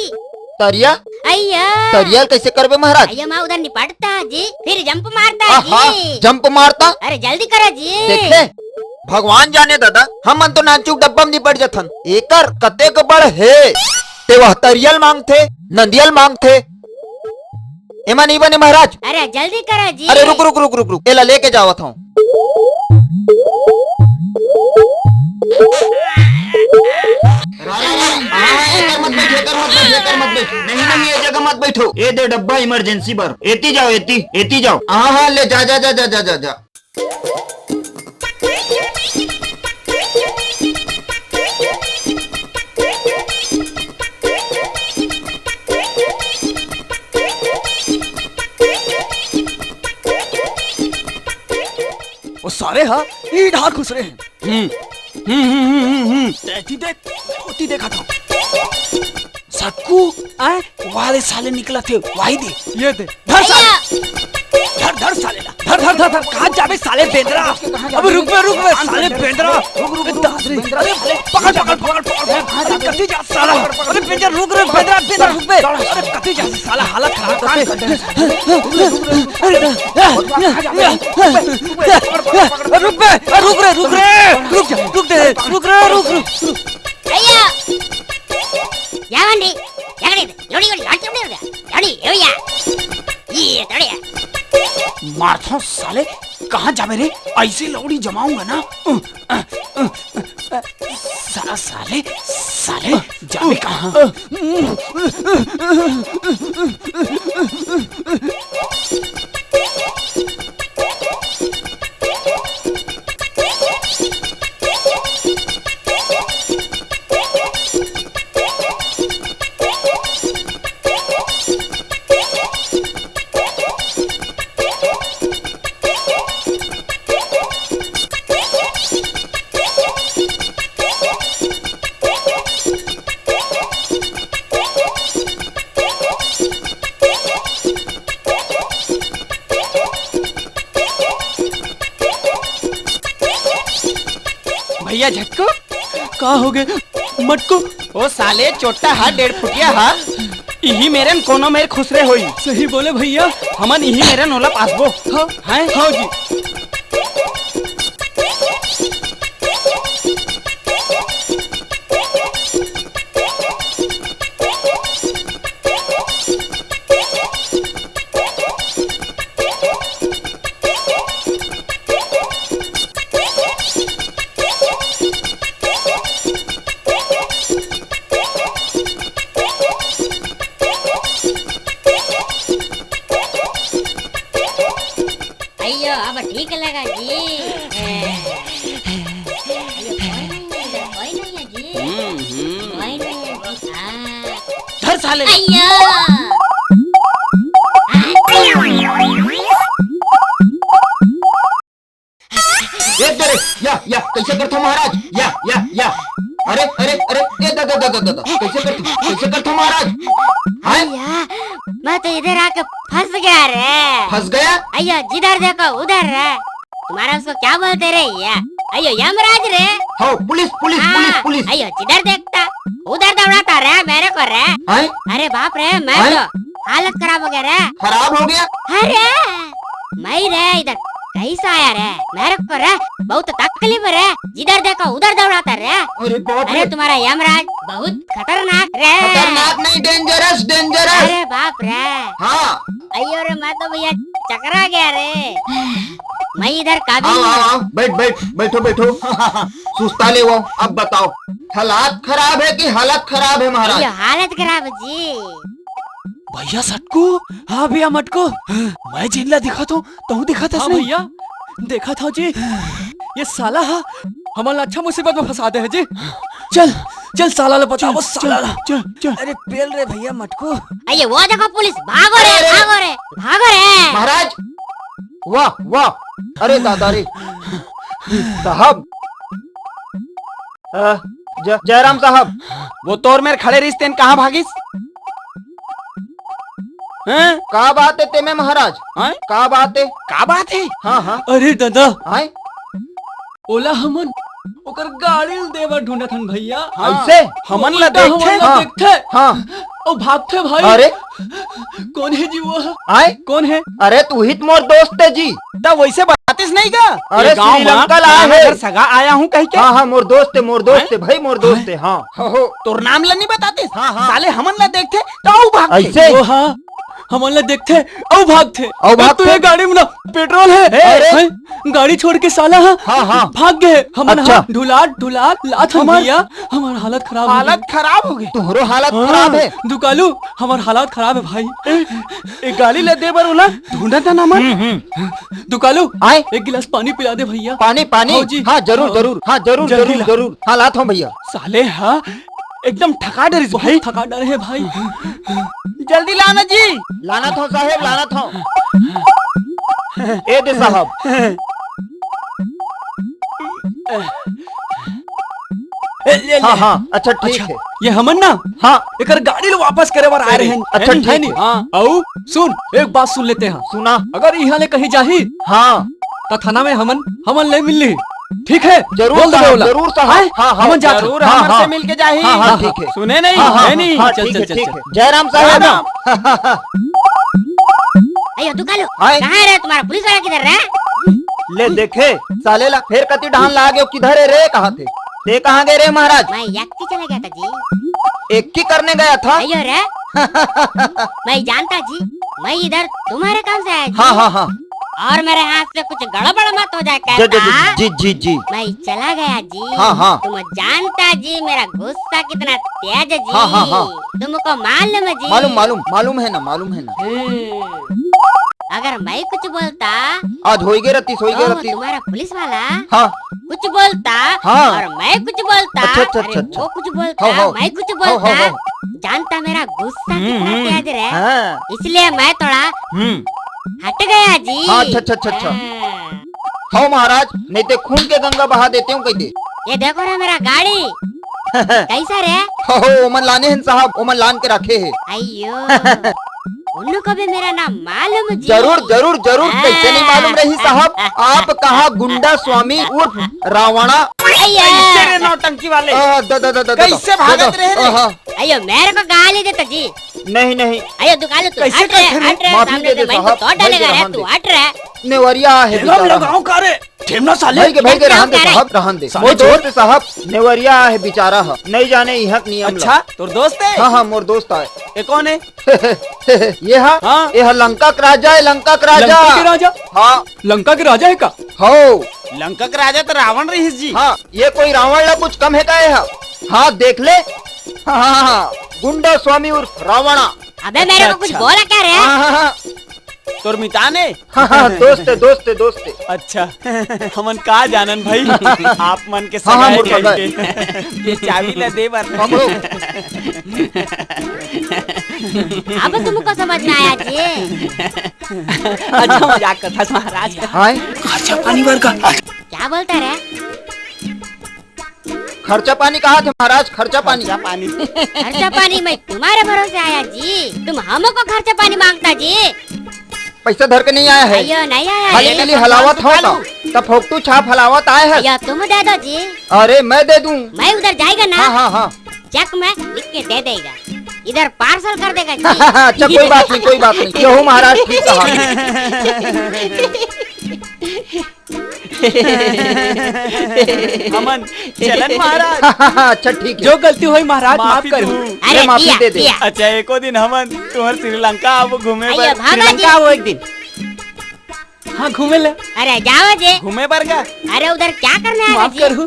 तरिया? अयो तरिया कैसे करबे महाराज? अयो मैं उधर निपटता जी फिर जंप मारता जी। जंप मारता? अरे जल्दी करो जी। देखे भगवान जाने दादा हम तो नाचुक डब्बा में निपट जथन। एकर कतेक बड़ है ते वह तरियल मांगथे नंदियल मांगथे एमा नहीं बने महाराज। अरे जल्दी करो जी। अरे रुक रुक रुक रुक रुक एला लेके जावत हूँ। नहीं ये जगह मत बैठो। ये दे डब्बा इमरजेंसी पर। एती जाओ एती जाओ। हाँ ले जा जा जा जा जा जा जा। वो सारे हाँ ये ढाक घुस रहे हैं। देख देखा था सक्कू आए वाले साले निकला थे वाही दे ये दे धर धर साले ला धर कहाँ जाबे साले बेंद्रा। अब रुक बे साले बेंद्रा अरे पकड़ कति जा साला। अरे बेंद्रा रुक रे बेंद्रा रुक बे। अरे कति जा साला हालत खराब कर रुक अयो यावंडी मारथो साले कहाँ जाबे रे? ऐसे लौड़ी जमाऊंगा ना। साले जाबे कहाँ? भैया झटको कहा हो गए मटको? ओ साले चोटा हा 1.5 फुटिया हा यही मेरे कोनो मेरे खुसरे होई। सही बोले भैया हमन यही मेरे नोला पासबो। हाँ हाँ जी। अयो अब ठीक लगा जी। कोई नहीं है जी। धर साले। या कैसे करता महाराज? या अरे ये दादा कैसे करता महाराज? मैं तो इधर आके फंस गया रे। फंस गया? अयो जिधर देखो उधर रे। तुम्हारा उसको क्या बोलते रे? अयो यमराज रे। हो पुलिस। अयो जिधर देखता उधर दौड़ाता रे मेरे को रे। अरे बाप रे मैं तो हालत खराब हो गया रे। खराब हो गया? अरे मैं रे इधर कैसा आया रे मेरे को रे बहुत तकलीफ रे। जिधर देखो उधर दौड़ाता रे। अरे तुम्हारा यमराज बहुत खतरनाक रे। खतरनाक नहीं डेंजरस। अरे बाप रे। हाँ अयो रे मैं तो भैया चकरा गया रे। मैं इधर काबिल। बैठो सुस्ता ले वो। अब बताओ हालात खराब है कि हालत खराब है महाराज? हालत खराब है जी। भैया सटको हाँ भैया मटको मैं जिल्ला दिखा तो दिखा था भैया देखा था जी। ये साला हा हमारा अच्छा मुसीबत में फंसा दे है जी। चल चल साला ले बताओ साला ला। चल चल। अरे पेल रे भैया मटको। अये वो देखो पुलिस, भागो रे भागो रे भागो रे। महाराज वाह वाह, अरे दादा रे साहब, जयराम साहब, वो तोर मेरे खड़े रिश्ते कहाँ भागिस? हैं? का बात है ते में महाराज? हैं? का बात है? का बात है? हाँ हाँ। अरे दादा हैं? ओला हमन ओकर गाड़ी देवर ढूंढत हन भैया। ऐसे हमन ला उल्टा देखे? हमन ला हाँ। देखते हाँ। और भागते भाई। अरे कौन है जी वो? आए, कौन है? अरे तू ही तो मोर दोस्त है जी। तब वैसे बतातीस नहीं का? अरे श्रीलंका लाया है। घर सगा आया हूँ कहीं के। हाँ हाँ, मोर दोस्त है भाई, मोर दोस्त है। हाँ हो। तोर नाम ला नहीं बतातीस? हाँ हाँ। साले हमन ला देखते तो भागते। ऐसे? वो हाँ हमन ला देखते और भागते। और भागते? तू ये गाड़ी में ना पेट्रोल है। अरे। हैं? गाड़ी छोड़ के साला हाँ हाँ हाँ। भाग गए। हमन अच्छा। हाँ ढुला लात हम भैया। हमारा हालत खराब हो गई। हालत खराब हो गई। तुम्हारो हालत हाँ, खराब है। दुकालू हमार हालात खराब है भाई। एक गाड़ी ले दे बर उला ढूंढा था ना मन। दुकालू आए, एक गिलास पानी पिला दे भैया। पानी पानी। हाँ जी। हाँ जरूर जरूर, हाँ जरूर जल्दी जरूर ला। जरूर। हाँ लाता हूँ भैया। साले हाँ एकदम ठका डरिस बहुत भाई। थका डर है भाई। जल्दी लाना जी। लाना था साहेब, लाना था। ए दे साहब। हाँ हाँ, अच्छा ठीक है। ये हमन ना हाँ एकर गाड़ी लो वापस करे बार आ रहे हैं। अच्छा, ठीक है। हाँ आओ सुन एक बात सुन लेते हैं। सुना। अगर यहाँ ले कहीं जाही हाँ तो थाना में हमन ले मिलनी। ठीक है जरूर बोल दे साहब, बोला। जरूर साहब। हाँ हाँ हमन जाते। जरूर हाँ, हमर हाँ। से मिल के जाही। हाँ हाँ ठीक है। सुने नहीं हाँ हाँ है नहीं। हाँ, चल, ठीक चल, है चल, ठीक चल। है। जयराम साहब। अयो दुकालो आए। कहाँ है रे तुम्हारा पुलिस वाला किधर है? ले देखे साले ला फिर कति ढान ला गयो। किधर है रे? कहाँ थे ते? कहाँ गए रे महाराज? मैं याक्ति चला गया था जी। एक की करने गया था। अयो रे मैं जानता जी, मैं इधर तुम्हारे काम से आया जी। हाँ हाँ हाँ। और मेरे हाथ से कुछ गड़बड़ मत हो जाए जी कहता। जी जी जी। मैं चला गया जी। हाँ, हाँ। तुम जानता जी मेरा गुस्सा कितना तेज है जी। हाँ, हाँ, हाँ। तुमको मालूम है जी। मालूम मालूम मालूम है ना, मालूम है ना। अगर मैं कुछ बोलता आज होई गए रत्ती, सोई गए तो रत्ती। तुम्हारा पुलिस वाला हाँ कुछ बोलता हाँ। और मैं कुछ बोलता। अच्छा, अच्छा, अरे अच्छा, वो कुछ बोलता हाँ, हाँ। मैं कुछ हाँ, बोलता। हाँ, जानता मेरा गुस्सा कितना तेज है, हाँ। इसलिए मैं थोड़ा हट गया जी। हाँ, अच्छा, अच्छा, अच्छा, अच्छा। हाँ। हाँ महाराज, नहीं तो खून के गंगा बहा देते हूँ कहीं दे। ये देखो रे मेरा गाड़ी कैसा रे? हो ओमन लाने हैं साहब, ओमन लान के रखे है। अयो उनको भी मेरा नाम मालूम जी। जरूर जरूर जरूर, कैसे नहीं मालूम रही साहब। आप कहा गुंडा स्वामी उर्फ रावणा। तेरे नौटंकी वाले कैसे भागत रहे रे? अयो मेरे को गाली देता जी। नहीं नहीं, अयो दुकान तू कैसे हट रे, करते रे? हट रे, माफी सामने दे से दे मैं साहब, तो डालेगा भाई रे, रहन तू दे। हट रे। नेवरिया है बेचारा। लगाओ का रे ठेमना साले। भाई के भाई के रहन दे क्या साहब, रहन दे। साले वो दोस्त साहब नेवरिया है बेचारा है, नहीं जाने यहाँ के नियम। अच्छा तोर दोस्त है? हाँ हाँ मोर दोस्त आए। ये कौन है? ये हाँ, हाँ। ये लंका का राजा है, लंका का राजा। लंका के राजा? हाँ लंका के राजा है का? हो। लंका का राजा तो रावण रही जी। हाँ ये कोई रावण ला कुछ कम है का है? हाँ देख ले। हाँ हाँ हाँ, गुंडा स्वामी उर्फ रावणा। अबे मेरे को कुछ अच्छा। बोला क्या रे? हाँ हाँ हाँ तोर मिताने? हाँ हाँ, दोस्त है दोस्त है दोस्त है। अच्छा हमन का जानन भाई आप मन के हाँ, हाँ, सगाई मुर्गा कहीं के। ये चाबी ला दे बर। हम लोग अब तुमको समझ में आया जी? अच्छा मजाक करता था महाराज का। हाँ, अच्छा पानी भर का। क्या बोलता रे? खर्चा पानी कहा थे महाराज? खर्चा पानी। पानी खर्चा पानी मैं तुम्हारे भरोसे आया जी, तुम हमको खर्चा पानी मांगता जी। पैसा धर के नहीं आया है, अयो नहीं आया खाली जी। के लिए हलावत हो तब फोकटू छाप हलावत आए है। अयो तुम दे दो जी। अरे मैं दे दूं। मैं उधर जाएगा ना, हाँ हाँ हाँ। चेक में लिख के दे देगा, इधर पार्सल कर देगा जी। अच्छा कोई बात नहीं, कोई बात नहीं। यहो महाराज ठीक कहा। हमन चलन महाराज। अच्छा ठीक है। जो गलती हुई महाराज माफ माफी करू। दू। अरे माफी दिया, दे दे। दिया। अच्छा एको दिन हमन तुम्हार श्रीलंका अब घूमे अयो बर। भागा जी। श्रीलंका वो एक दिन हाँ घूमे ले। अरे जाओ जी। घूमे बर का। अरे उधर क्या करने आया माफ जी? करू,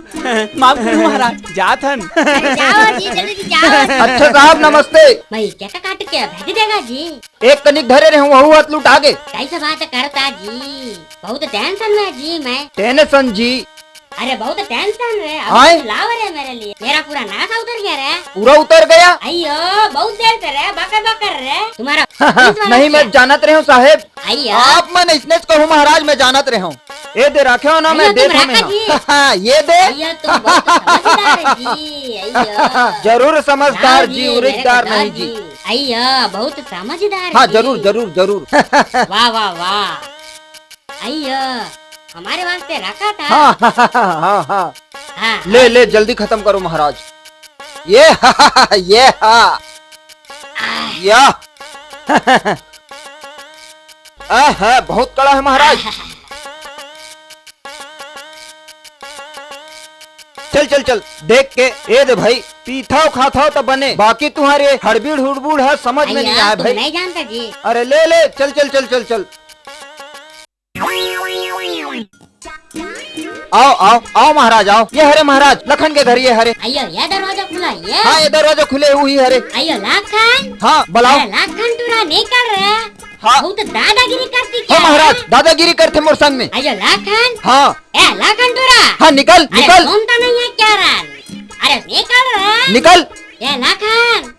माफ करू महाराज। जात हन। अरे जाओ जी, जल्दी से जाओ। अच्छा साहब नमस्ते। मैं क्या काट के भेज देगा जी। एक कनिक धरे रहे वहू हाथ लुटा गे। कैसे बात करता जी, बहुत टेंशन में जी मैं। टेंशन जी अरे बहुत टेंशन रे, आए? अब लाव रे मेरे लिए, मेरा पूरा नासा उतर गया रे। पूरा उतर गया? अयो बहुत देर से रे, बकर बकर रे तुम्हारा। नहीं मैं जानत रहे हूँ साहेब, अयो आप मैं इसने कहूँ महाराज मैं जानत रहे हूँ। ये दे रखे हो ना, मैं अयो, दे तुम रखा जी। ये दे। अयो तुम बहुत समझदार है जी। अयो जरूर समझदार हाँ जी, मेरे उरिजदार सरदार नहीं जी। अयो बहुत समझदार है हाँ जी। जरूर जरूर जरूर। वाह वाह वाह। अयो हमारे वास्ते रखा था। हाँ हाँ हाँ हाँ हाँ ले ले जल्दी खत्म करो महाराज। ये ये हाँ या है बहुत कड़ा है महाराज। चल चल चल देख के ए दे भाई, पीथाओ खाथाओ तो बने, बाकी तुम्हारे हड़बीड़ हुड़बूड़ है समझ में नहीं आया तुम भाई। नहीं जानता जी। अरे ले ले चल चल चल चल चल। आओ आओ आओ महाराज आओ। ये हरे महाराज लखन के घर ये हरे। अयो ये दरवाजा खुला ये। हाँ ये दरवाजा खुले हुई हरे। अयो लाखन। हाँ बुलाओ। अरे लाखन टूरा निकल रहे। हाँ बहुत दादागिरी करती क्या? हाँ महाराज दादागिरी करते मोर संग में। अयो लाखन। हाँ ए लाखन टूरा। हाँ निकल अरे निकल सुनता नहीं है क्या रान? अरे निकल रहे। निकल। ये लाखन।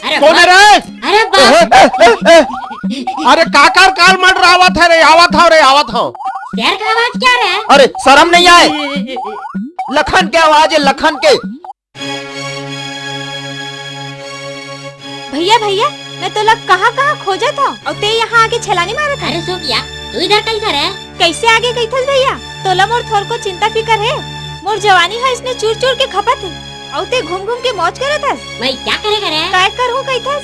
अरे कौन है रे? अरे बाप अरे काकर काल मर रहा आवत है रे, आवत हो रे आवत हो। शेर का आवाज क्या रे? अरे शर्म नहीं आए? लखन के आवाज है लखन के। भैया भैया मैं तो लग कहाँ कहाँ खोजा था और ते यहाँ आगे छलानी मारा था। अरे सोफिया तू इधर कैसे रे? कैसे आगे गई थस भैया? तोला मोर थोर को चिंता फिकर है, मोर जवानी है इसने चूर चूर के खपत है और ते घूम घूम के मौज करे थस। मैं क्या करेगा रे? काय कर हूँ कही थस?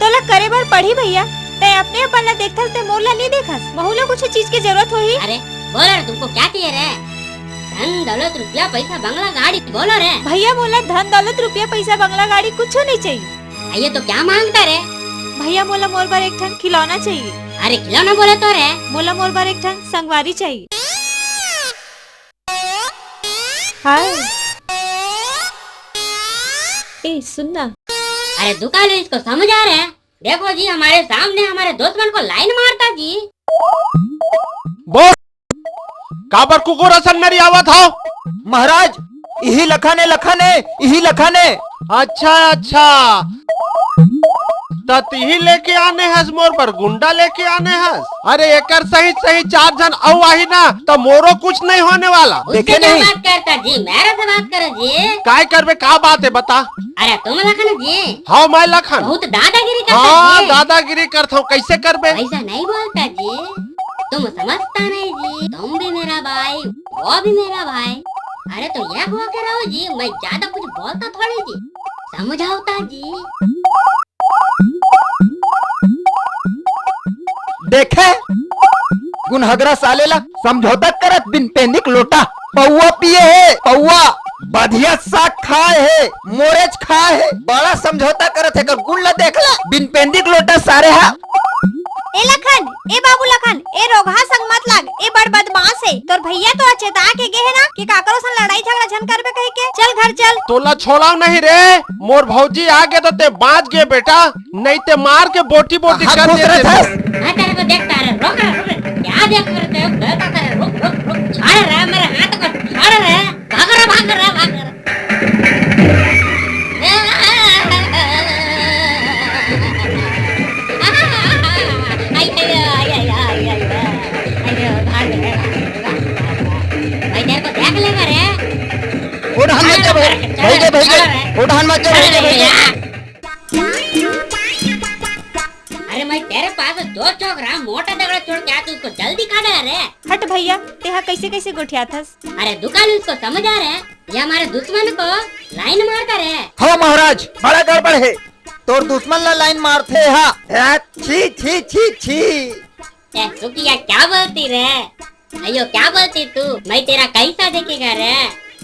तोला करे बार पढ़ी भैया, ते अपने अपन ला देखथस ते मोर ला नहीं देखस, बहुला कुछ चीज की जरूरत होही। अरे बोलो रे तुमको क्या चाहिए रे? धन दौलत रुपया पैसा बंगला गाड़ी बोलो रे। भैया मोला धन दौलत रुपया पैसा बंगला गाड़ी कुछ नहीं चाहिए। अये तो क्या मांगता रे? भैया मोला मोर बार एक ठन खिलौना चाहिए। अरे खिलौना बोले तो रे? मोला मोर बार एक ठन संगवारी चाहिए। हाय ए सुनना। अरे दुकान इसको समझ आ रहे हैं? देखो जी हमारे सामने हमारे दुश्मन को लाइन मारता जी। बोल काबर कुकुर असन मेरी आवत हो? महाराज यही लखन है लखन है यही लखन है। अच्छा अच्छा तही लेके आने हस मोर पर गुंडा लेके आने हस। अरे एकर सही सही 4 जन औ आही ना तो मोरो कुछ नहीं होने वाला। देखे नहीं बात करता जी, मेरे से बात करो जी। काय करबे का बात है बता? अरे तुम लखन जी? हाँ मैं लखन। बहुत दादागिरी करता हाँ जी। दादागिरी करता हूँ, कैसे करबे? ऐसा नहीं बोलता जी, तुम समझता नहीं जी। तुम भी मेरा भाई वो भी मेरा भाई। अरे तो यह हुआ के रहो जी, मैं ज्यादा कुछ बोलता थोड़ी जी, समझाओता जी। देखे गुनहगरा सालेला समझौता करत बिन पेनिक लोटा। पौवा पिए है पौवा, बढ़िया साग खाए है, मोरेज खाए है, बड़ा समझौता करत है कर गुण ला देखला बिन पेंदिक लोटा सारे हा। ए लखन, ए बाबू लखन, ए रोगहा संग मत लाग, ए बड़ बदमाश है। तोर भैया तो चेता के गे है ना कि काकरो संग लड़ाई झगड़ा झन करबे कह के। चल घर चल। तोला छोड़ाओ नहीं रे, मोर भौजी आगे तो ते बाज गए बेटा, नहीं ते मार के बोटी बोटी कर देते। हाँ तेरे को देखता है, रोक क्या देख रहे हो? कहता करे रुक रुक रुक, छोड़ रहा मेरे हाथ को, छोड़ रहा भाग रहा भाग रहा भाग रहा। उड़ान मत जा भाई उड़ान मत जा अरे मैं तेरे पास 2 चौकरा मोटा दगड़ा छोड़ के आता, उसको जल्दी काटा रे। हट भैया, तेहा कैसे कैसे गोठिया थस? अरे दुकान उसको समझ आ रहा है, ये हमारे दुश्मन को लाइन मारता रे। हाँ महाराज बड़ा गड़बड़ है, तोर दुश्मन ला लाइन मारते हा। छी छी छी छी। सुखिया क्या बोलती रे? अयो क्या बोलती तू? मैं तेरा कैसा देखेगा रे?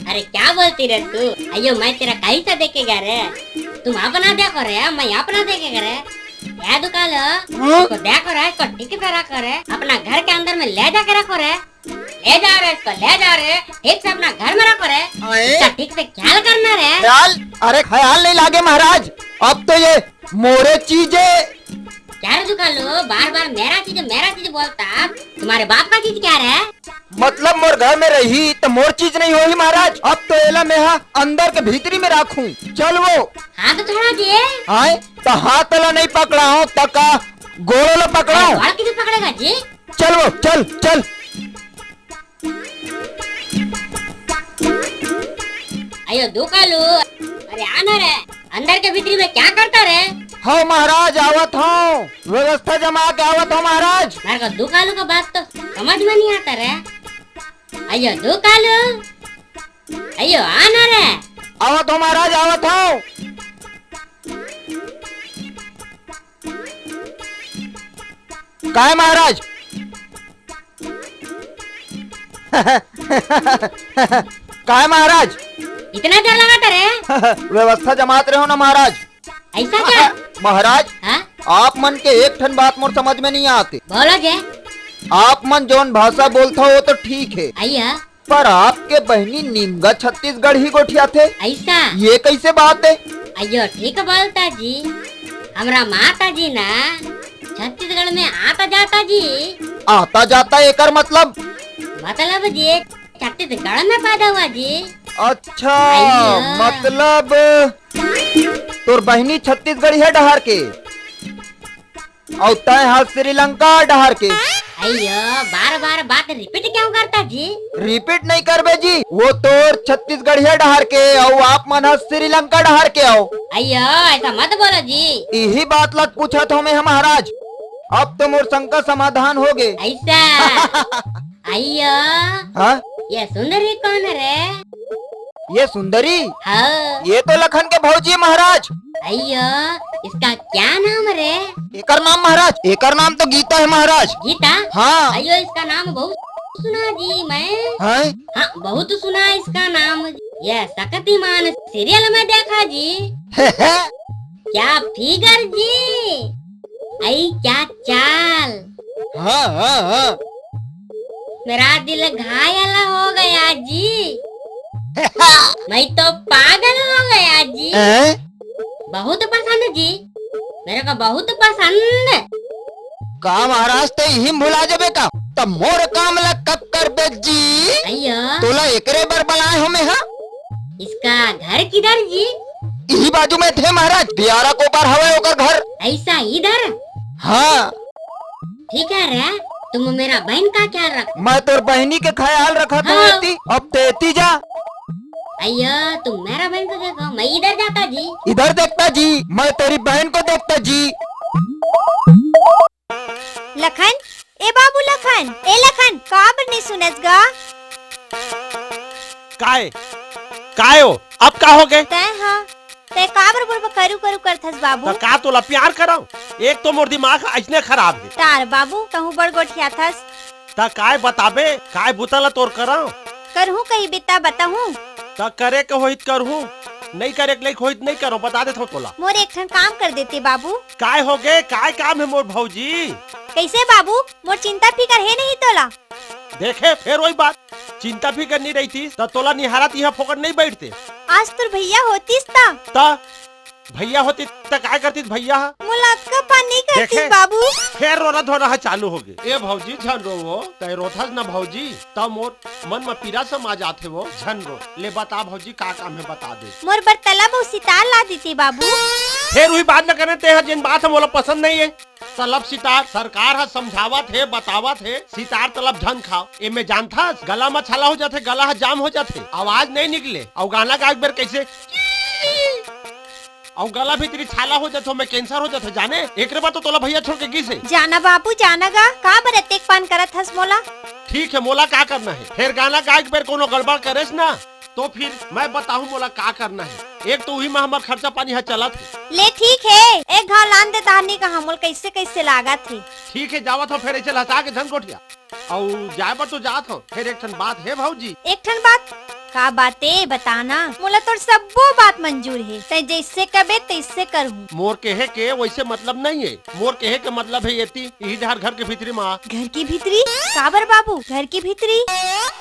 अरे क्या बोलती रे तू? अयो मैं तेरा कैसा देखेगा रे? तुम अपना देखो रे, मैं अपना देखेगा रे। क्या दुकान इसको देखो रे, इसको ठीक से रखो रे, अपना घर के अंदर में ले जाके रखो रे, ले जा रहे इसको, ले जा रहे ठीक से अपना घर में रखो रे, इसका ठीक से ख्याल करना रे। ख्याल? अरे ख्याल नहीं लागे महाराज, अब तो ये मोरे चीजें क्या रे दुकान लो बार बार मेरा चीज बोलता, तुम्हारे बाप का चीज क्या रे? मतलब मोर घर में रही तो मोर चीज नहीं होगी महाराज। अब तो एला में अंदर के भीतरी में रखूं। चल वो हाथ तो छोड़ा जी। हाय तो हाथ ला नहीं पकड़ा हूँ तका गोड़ो ला पकड़ा हूँ। गोड़ किसे पकड़ेगा जी? चल वो चल चल। अयो दुकालू, अरे आना रे, अंदर के भीतरी में क्या करता रे? हाँ महाराज आवत हूँ, व्यवस्था जमा के आवत हूँ महाराज। मेरे को दुकालू का बात तो समझ में नहीं आता रे। अयो दुकालू, अयो आना रे। आवत हूँ महाराज आवत हूँ। क्या है महाराज? क्या है महाराज? इतना डर लगाता रे? व्यवस्था जमात रहे हो ना महाराज। ऐसा क्या? महाराज हाँ? आप मन के एक ठन बात मोर समझ में नहीं आते। बोलो जे। आप मन जौन भाषा बोलता हो वो तो ठीक है, अय्या पर आपके बहनी नीमगा छत्तीसगढ़ ही गोठिया थे। ऐसा? ये कैसे बात है? अयो ठीक बोलता जी, हमरा माता जी ना छत्तीसगढ़ में आता जाता जी। आता जाता एकर मतलब जी छत्तीसगढ़ में पैदा हुआ जी। अच्छा अय्या। मतलब तोर बहनी छत्तीसगढ़ है डहार के और तय हाथ श्रीलंका डहार के। अयो बार बार बात रिपीट क्यों करता जी? रिपीट नहीं करबे जी, वो तोर छत्तीसगढ़ है डहार के और आप मन हाथ श्रीलंका डहार के आओ। अयो ऐसा मत बोलो जी। यही बात लग पूछा था मैं महाराज। अब तो मोर शंका समाधान हो गए। ऐसा? अयो हाँ? ये सुंदरी कौन रे? ये सुंदरी? हाँ। ये तो लखन के भौजी महाराज। अयो इसका क्या नाम रे? एकर नाम महाराज, एकर नाम तो गीता है महाराज। गीता? हाँ। अयो इसका नाम बहुत सुना जी मैं। हाँ? हाँ बहुत सुना इसका नाम। ये शक्तिमान सीरियल में देखा जी। क्या फिगर जी, आई क्या चाल। हाँ हाँ हाँ। मेरा दिल घायल हो गया जी। मैं तो पागल हो गया जी। बहुत पसंद जी, मेरे को बहुत पसंद। का महाराज ते यही भुला जाबे का? तब मोर काम ला कब करबे जी? अयो तोला एकरे बर बुलाए हो मैं। हाँ इसका घर किधर जी? यही बाजू में थे महाराज, दियारा को पार हवे ओकर घर। ऐसा इधर? हाँ ठीक है रे, तुम मेरा बहन का ख्याल रख। मैं तोर बहनी के ख्याल रखा था। हाँ। अब तेती जा। अयो तुम मेरा बहन को देखो, मैं इधर जाता जी। इधर देखता जी, मैं तेरी बहन को देखता जी। लखन, ए बाबू लखन, ए लखन, काबर नहीं सुनस गा? काय हो? अब का हो गए? तय हाँ, तय काबर बोल करू करू करथस बाबू? तो का तोला प्यार कराऊं? एक तो मोर दिमाग ऐसने खराब है। तार बाबू कहूँ बड़ गोठिया थस। ता काय बताबे, काय बुतला तोर कराऊं? करहूँ कहीं बिता बताहूँ। ता करे के होइत करहूं, नहीं करे के होइत नहीं करो, बता देत हो तोला। मोर एक ठन काम कर देते बाबू। काय हो गए? काय काम है मोर भौजी? कैसे बाबू? मोर चिंता फिकर है नहीं तोला। देखे फिर वही बात, चिंता फिकर नहीं रहती तो तोला निहारा यहाँ फोकट नहीं बैठते। आज तुर भैया होतीस ता भैया होती तो काय करती भैया? मुलाका पानी करतीस देखे? बाबू। फिर रोना धोना चालू हो गए। ए भौजी झन रो वो तय रोथस न भौजी, तब मोर मन में पीड़ा समा जाते वो झन रो। ले बता भौजी का काम है बता दे। मोर बर तलब सितार ला देती बाबू। फिर वही बात न करे ते जिन बात है मोला पसंद नहीं है। तलब सितार सरकार है समझावत है बतावत है, सितार तलब झन खाओ। ए में जानता गला में छाला हो जाते, गला जाम हो जाते, आवाज नहीं निकले और गाना गाय बेर कैसे और गला भी तेरी छाला हो जाते, मैं कैंसर हो जाते जाने। एक बार तो तोला भैया छोड़ के गिसे जाना बाबू जाना गा, का बर अतेक पान करत हस मोला? ठीक है मोला का करना है? फिर गाना गाय बेर कोनो गड़बड़ करेस ना तो फिर मैं बताऊं मोला का करना है। एक तो वही में हमार खर्चा पानी है चला थे। ले ठीक है, एक घाव लान दे दाहनी का हमोल कैसे कैसे लागत थी। ठीक है जावत हो, फिर ऐसे लता के धन कोठिया और जाए पर तो जात हो। फिर एक ठन बात है भौजी। एक ठन बात? का बातें बताना, मोला तोर सबो बात मंजूर है, तै जैसे कबे तैसे करहूँ। मोर कहे के वैसे मतलब नहीं है, मोर कहे के मतलब है यही इधर घर के भीतरी माँ। घर की भीतरी? काबर बाबू घर की भीतरी?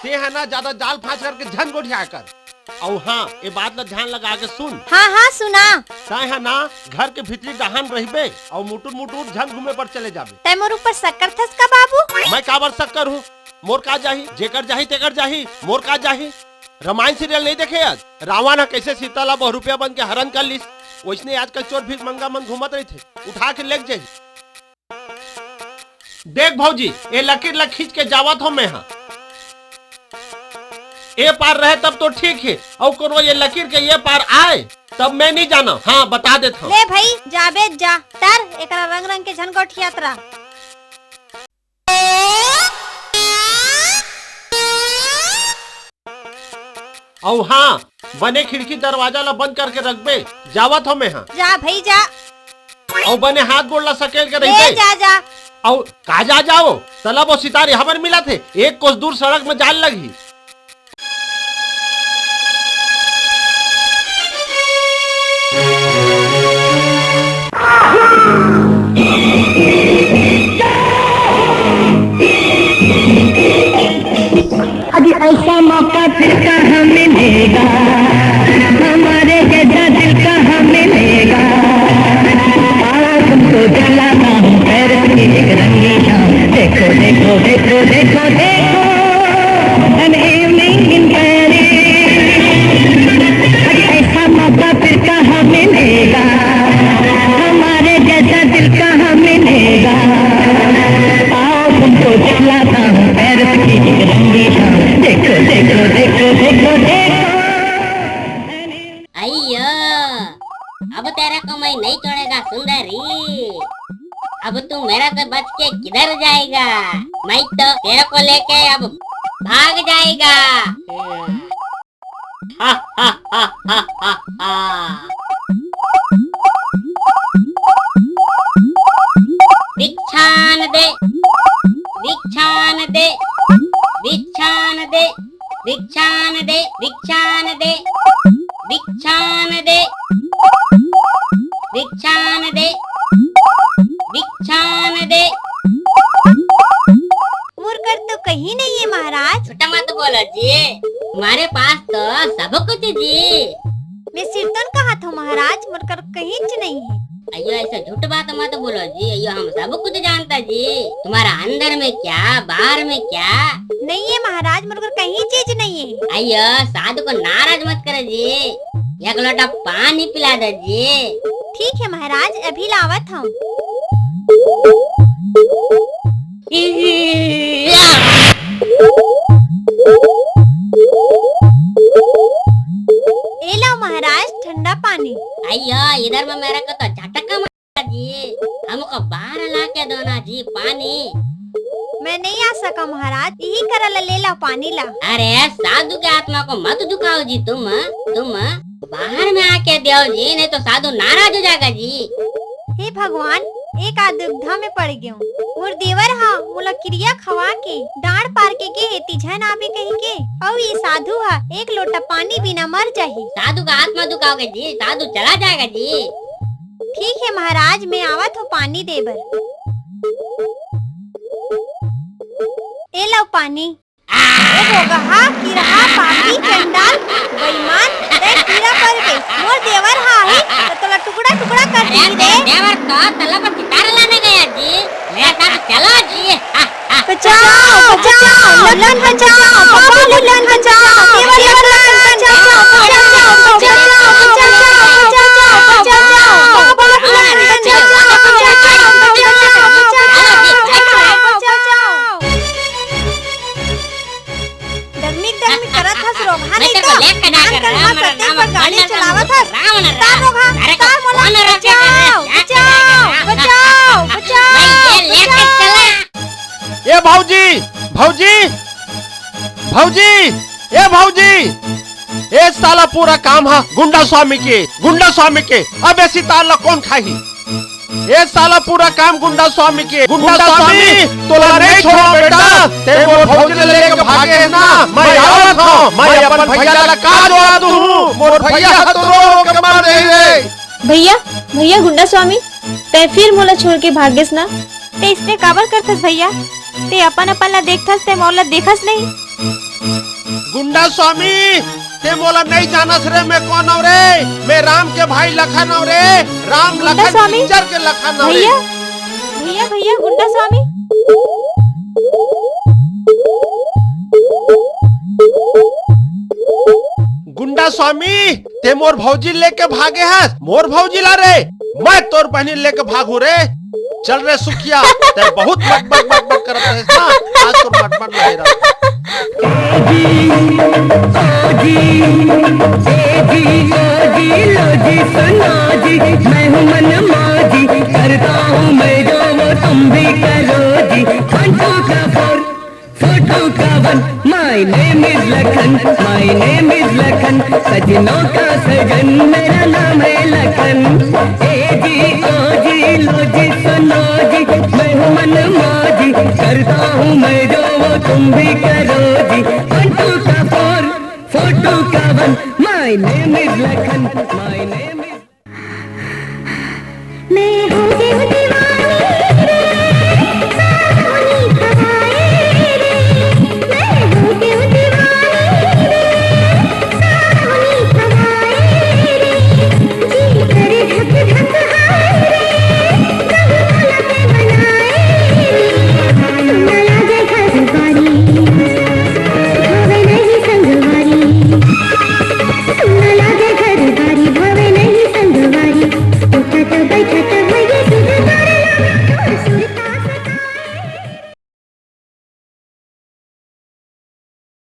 ते है ना ज्यादा जाल फांस करके झन गोठिया कर। और हाँ ये बात ला ध्यान लगा के सुन। हाँ हाँ सुना। ताय है ना घर के भीतरी डहान रहिबे और मुटुर मुटुर झन घूमे पर चले जाबे। तै मोर ऊपर शक्कर थस का बाबू? मैं काबर शक्कर हूँ? मोर का जाही, जेकर जाही तेकर जाही, मोर का जाही। रामायण सीरियल नहीं देखे आज? रावण है कैसे सीता ला 2 रुपया बन के हरण कर ली, वैसने आजकल चोर भी मंगा मन घूमत रही थे, उठा के लेके जाई। देख भौजी ये लकीर ला खींच के जावत हो मैं हाँ। ये पार रहे तब तो ठीक है, और करो ये लकीर के ये पार आए तब मैं नहीं जाना। हाँ बता देता हूँ। ले भाई जाबे जा तर एकरा रंग रंग के झनकोट यात्रा। और हाँ बने खिड़की दरवाजा ला बंद करके रखबे, जावत हो मैं हाँ। जा भाई जा। और बने हाथ गोड़ ला सकेल के ले रही जा जा। और कहा जा जाओ तलब और सितारे हबर मिला थे, एक कोस दूर सड़क में जाल लगी। अभी ऐसा मौका फिर कहाँ मिलेगा, हमारे जैसा दिल कहाँ मिलेगा। तुमको जलाना हूँ पैर की एक रंगी शाम, देखो देखो देखो देखो देखो an evening in Paris। अभी ऐसा मौका फिर कहाँ मिलेगा, हमारे जैसा दिल कहाँ मिलेगा। आओ तुमको जलाना हूँ पैर की एक रंगी शाम, देखो देखो देखो देखो देखो। अय्यो अब तेरा को मैं नहीं छोड़ेगा सुंदरी। अब तू मेरा से बच के किधर जाएगा? मैं तो तेरे को लेके अब भाग जाएगा। हा हा हा हा हा हा। बिच्छान दे बिच्छान दे बिच्छान दे बिच्छान दे बिच्छान दे बिच्छान दे बिच्छान दे बिच्छान दे। मुरकर तो कहीं नहीं है महाराज। छोटा मत बोलो जी, तुम्हारे पास तो सब कुछ जी। मैं सिरतन कहा था महाराज, मुरकर कहीं नहीं है। अयो ऐसा झूठ बात मत बोलो जी, अयो हम सब कुछ जानता जी। तुम्हारा अंदर में क्या बाहर में क्या नहीं है महाराज, मुरकर कहीं चीज नहीं है। अयो साधु को नाराज मत करो जी, एक लोटा पानी पिला दो जी। ठीक है महाराज अभी लावत हम। ए लो महाराज ठंडा पानी। अयो इधर में मेरे को तो झटका मारा जी, हमको बाहर ला के दो ना जी पानी। मैं नहीं आ सका महाराज, यही करला ले ला पानी ला। अरे साधु के आत्मा को मत दुखाओ जी, तुम बाहर में आके दो जी, नहीं तो साधु नाराज हो जाएगा जी। हे भगवान एक दुविधा में पड़ गयो। मोर देवर हाँ मोला क्रिया खवा के डांड पार के हेती झन आवे कहीं के, और ये साधु हा एक लोटा पानी बिना मर जाही। साधु का आत्मा दुखाओगे जी, साधु चला जाएगा जी। ठीक है महाराज मैं आवत हूँ पानी देबर। ए लो पानी। की रहा पापी चंडाल बेईमान ते कीड़ा पड़ गई। मोर देवर हाही तो तोला टुकड़ा टुकड़ा कर दी दे। देवर तो तला पर सितारा लाने गया जी, मेरे साथ चलो जी। बचाओ बचाओ ललन बचाओ, बाबा ललन बचाओ, देवर ललन बचाओ बचाओ बचाओ बचाओ बचाओ बचाओ, बाबा ललन बचाओ बचाओ बचाओ। डगमिक डगमिक करत हस रोगा नहीं तो नाम करना सत्य पर गाड़ी चलावत हस। तार रोगा तार मोला बचाओ बचाओ बचाओ बचाओ। ये भौजी भौजी भौजी ये भौजी, ये साला पूरा काम है गुंडा स्वामी के। अब ऐसी ताला कौन खाही? ये साला पूरा काम गुंडा स्वामी के। गुंडा स्वामी तोला नहीं छोड़ो बेटा, ते मोर भौजी ले लेके भागे ना। मैं आवत हूं, मैं अपन भैया ला का जवाब दूं? मोर भैया तो रो के मर रही रे। भैया गुंडा स्वामी ते फिर मोला छोड़ के भागेस ना? ते इसने काबर करथस भैया? ते अपन ला देखथस ते मोला देखस नहीं? गुंडा स्वामी ते मोला नहीं जानस रे, मैं कौन हूँ रे? मैं राम के भाई लखन हूँ रे, राम लखन स्वामी? पिक्चर के लखन हूँ रे। भैया भैया भैया गुंडा स्वामी। गुंडा स्वामी, ते मोर भौजी लेके भागे है। मोर भौजी ला रे, मैं तोर बहनी लेके भागू रे। चल रे सुखिया, ते बहुत मटमट करत है ना, आज तो मटमट नहीं रहा। मैं हूँ मन माजी, करता हूँ मैं जो वो तुम भी करो जी। फोटो का फोटो का one, my name is Lakhan, my name is Lakhan. सजनों का सजन, मेरा नाम है लखन। ए जी ओ जी लो जी सुनो जी, मैं हूँ मन माजी, करता हूँ मैं जो वो तुम भी करो जी। फोटो का फोटो का one, my name is Lakhan, my name